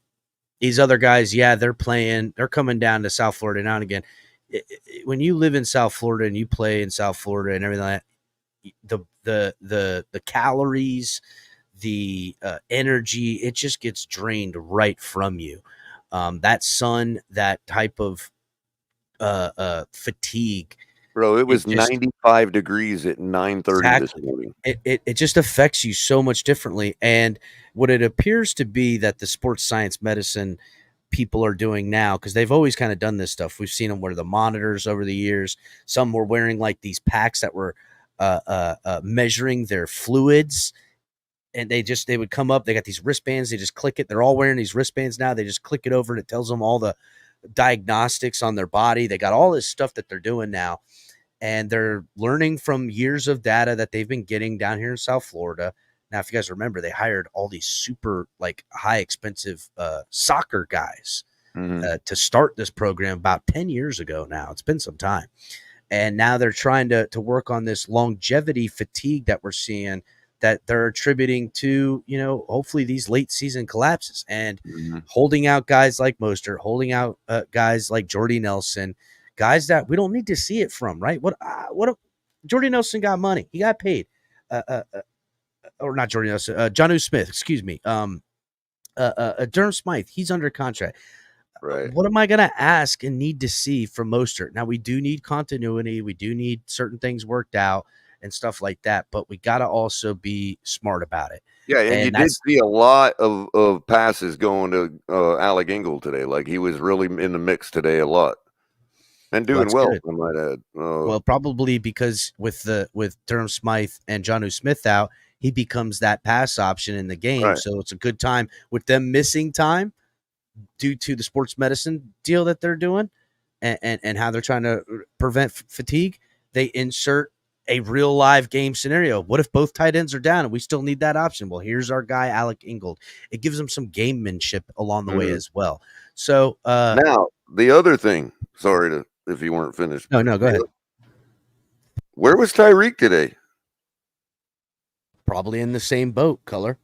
these other guys, they're coming down to South Florida now and again. When you live in South Florida and you play in South Florida and everything like that, the calories, the energy, it just gets drained right from you. That sun, that type of fatigue, bro. It was 95 degrees at 9:30 this morning. It just affects you so much differently. And what it appears to be that the sports science medicine people are doing now, because they've always kind of done this stuff. We've seen them wear the monitors over the years. Some were wearing like these packs that were measuring their fluids, and they would come up. They got these wristbands. They just click it. They're all wearing these wristbands now. They just click it over, and it tells them all the diagnostics on their body. They got all this stuff that they're doing now, and they're learning from years of data that they've been getting down here in South Florida. Now, if you guys remember, they hired all these super like high expensive soccer guys to start this program about 10 years ago now. It's been some time. And now they're trying to work on this longevity fatigue that we're seeing, that they're attributing to, hopefully these late season collapses, and holding out guys like Mostert, holding out guys like Jordy Nelson, guys that we don't need to see it from, right? What Jordy Nelson got money. He got paid. Or not Jordy Nelson, Jonnu Smith, excuse me. Durham Smythe, he's under contract. Right. What am I going to ask and need to see from Mostert? Now, we do need continuity. We do need certain things worked out and stuff like that, but we got to also be smart about it. Yeah, and you did see a lot of passes going to Alec Ingold today. Like, he was really in the mix today a lot. And doing well, I might add. Well, probably because with Durham Smythe and Jonnu Smith out, he becomes that pass option in the game. Right. So it's a good time with them missing time due to the sports medicine deal that they're doing and how they're trying to prevent fatigue. They insert a real live game scenario. What if both tight ends are down and we still need that option? Well, here's our guy, Alec Ingold. It gives them some gamemanship along the way as well. So now the other thing, sorry if you weren't finished. No, go ahead. Where was Tyreek today? Probably in the same boat, Color.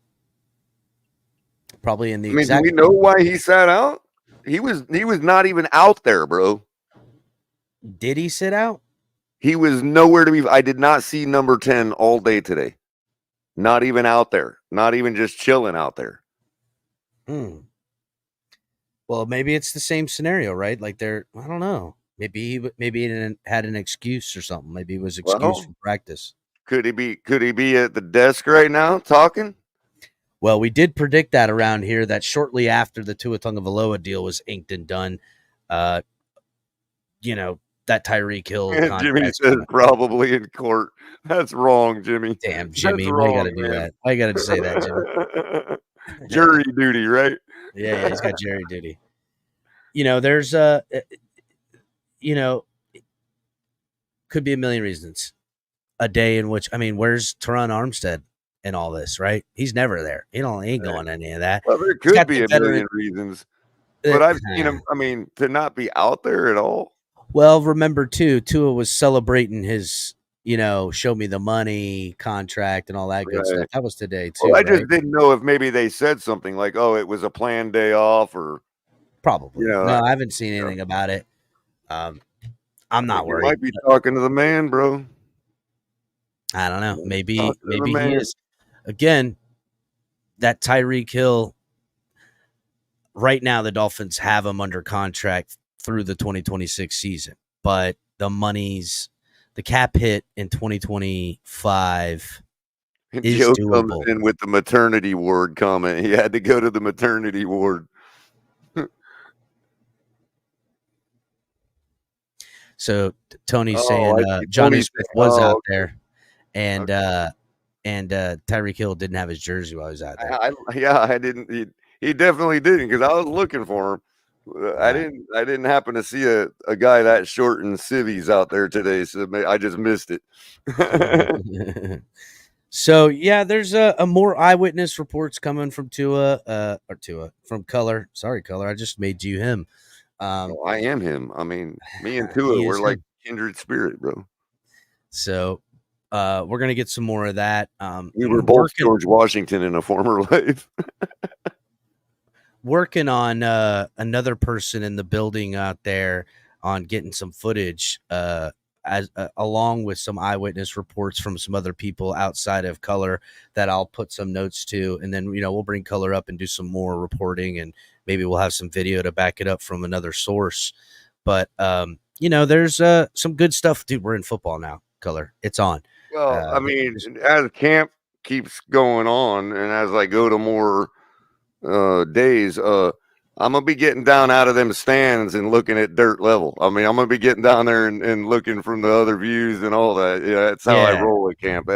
Probably in the do we know why he sat out? He was not even out there, bro. Did he sit out? He was nowhere to be. I did not see number 10 all day today. Not even out there. Not even just chilling out there. Well, maybe it's the same scenario, right? Like I don't know. Maybe he had an excuse or something. Maybe it was excused from practice. Could he be at the desk right now talking? Well, we did predict that around here, that shortly after the Tua Tagovailoa deal was inked and done, that Tyreek Hill contract. Jimmy says probably in court. That's wrong, Jimmy. Damn, Jimmy. Why you got to do that? Why you got to say that, Jimmy? jury duty, right? Yeah, he's got jury duty. There's could be a million reasons. A day in which, where's Teron Armstead in all this, right? He's never there. He ain't going any of that. Well, there could be a million reasons, but I've seen him. To not be out there at all. Well, remember too, Tua was celebrating his, show me the money contract and all that good stuff. That was today too. Well, I just didn't know if maybe they said something like, "Oh, it was a planned day off," or probably. No, I haven't seen anything about it. I'm not worried. You might be talking to the man, bro. I don't know. Maybe he is. Again, that Tyreek Hill. Right now, the Dolphins have him under contract through the 2026 season, but the cap hit in 2025 is Joe doable. Comes in with the maternity ward comment. He had to go to the maternity ward. So Tony's saying Johnny Smith was out there, and Tyreek Hill didn't have his jersey while he was out there. I didn't. He definitely didn't, because I was looking for him. I didn't happen to see a guy that short in civvies out there today, so I just missed it. So yeah, there's a more eyewitness reports coming from from Color. Sorry, Color, I just made you him. I am him. Me and Tua, we're like kindred spirit, bro. So we're gonna get some more of that. We were both George Washington in a former life. Working on another person in the building out there on getting some footage, along with some eyewitness reports from some other people outside of Color that I'll put some notes to, and then we'll bring Color up and do some more reporting, and maybe we'll have some video to back it up from another source. But there's some good stuff, dude. We're in football now, Color. It's on. Well, as camp keeps going on, and as I go to more days, I'm gonna be getting down out of them stands and looking at dirt level. I'm gonna be getting down there and looking from the other views and all that. Yeah, that's how I roll at camp.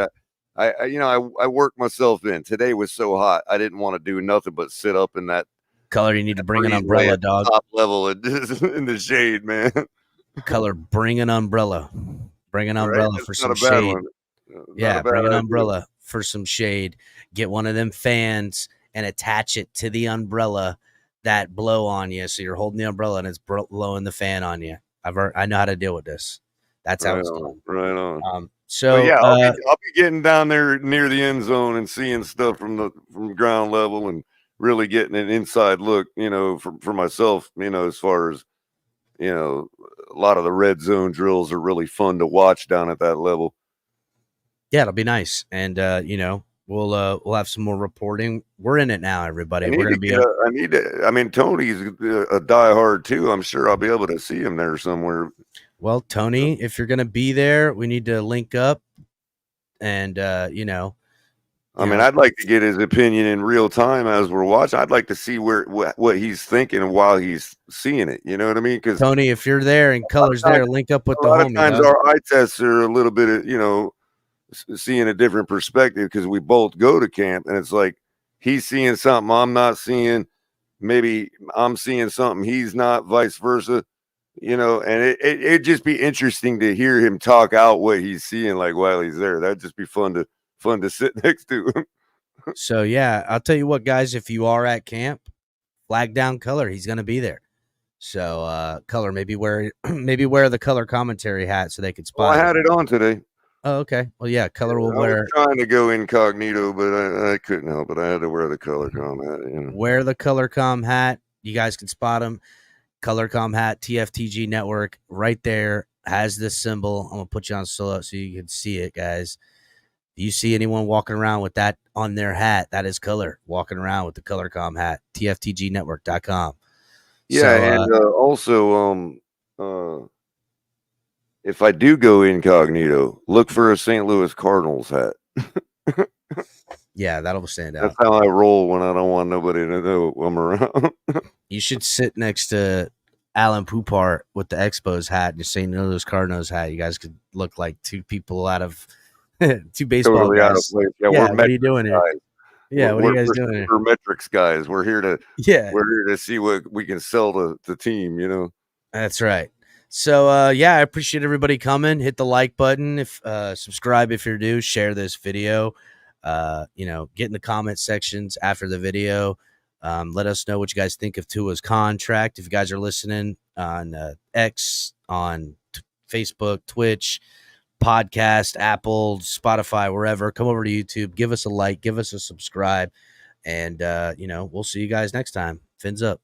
I work myself in. Today was so hot, I didn't want to do nothing but sit up in that. Color, you need to bring an umbrella, dog. Top level in the shade, man. Color, bring an umbrella. Bring an umbrella for some shade. Yeah, bring an umbrella for some shade. Get one of them fans and attach it to the umbrella that blow on you. So you're holding the umbrella and it's blowing the fan on you. I know how to deal with this. That's how it's done. Right on. I'll be getting down there near the end zone and seeing stuff from ground level and really getting an inside look, for myself, as far as, a lot of the red zone drills are really fun to watch down at that level. Yeah, it'll be nice. And, we'll have some more reporting. We're in it now, everybody. We're going to be. Tony's a diehard too. I'm sure I'll be able to see him there somewhere. Well, Tony, if you're going to be there, we need to link up. And I'd like to get his opinion in real time as we're watching. I'd like to see what he's thinking while he's seeing it. You know what I mean? Because Tony, if you're there and Color's there, link up with the homie. A lot of times our eye tests are a little bit of, seeing a different perspective, because we both go to camp and it's like he's seeing something I'm not seeing. Maybe I'm seeing something he's not, vice versa. And it'd just be interesting to hear him talk out what he's seeing, like, while he's there. That'd just be fun to sit next to him. So yeah, I'll tell you what, guys, if you are at camp, flag down Color. He's going to be there. So Color, maybe wear the Color commentary hat so they could spot. I had it on today. Oh, okay. Well, yeah, Color will wear. I was trying to go incognito, but I couldn't help it. I had to wear the ColorCom hat. Wear the ColorCom hat. You guys can spot him. ColorCom hat, TFTG network, right there has this symbol. I'm gonna put you on slow so you can see it, guys. If you see anyone walking around with that on their hat, that is Color walking around with the ColorCom hat. TFTGnetwork.com. Yeah, so, also, if I do go incognito, look for a St. Louis Cardinals hat. Yeah, that'll stand out. That's how I roll when I don't want nobody to know I'm around. You should sit next to Alan Poupart with the Expos hat and your St. Louis Cardinals hat. You guys could look like two people out of two baseball totally guys. Out of place. Yeah, what are you doing here? Yeah, what are you guys doing? We're metrics guys. We're here to see what we can sell to the team, you know. That's right. So I appreciate everybody coming. Hit the like button, if subscribe if you're new, share this video. Get in the comment sections after the video. Let us know what you guys think of Tua's contract. If you guys are listening on X, on Facebook, Twitch, podcast, Apple, Spotify, wherever, come over to YouTube, give us a like, give us a subscribe, and we'll see you guys next time. Fins up.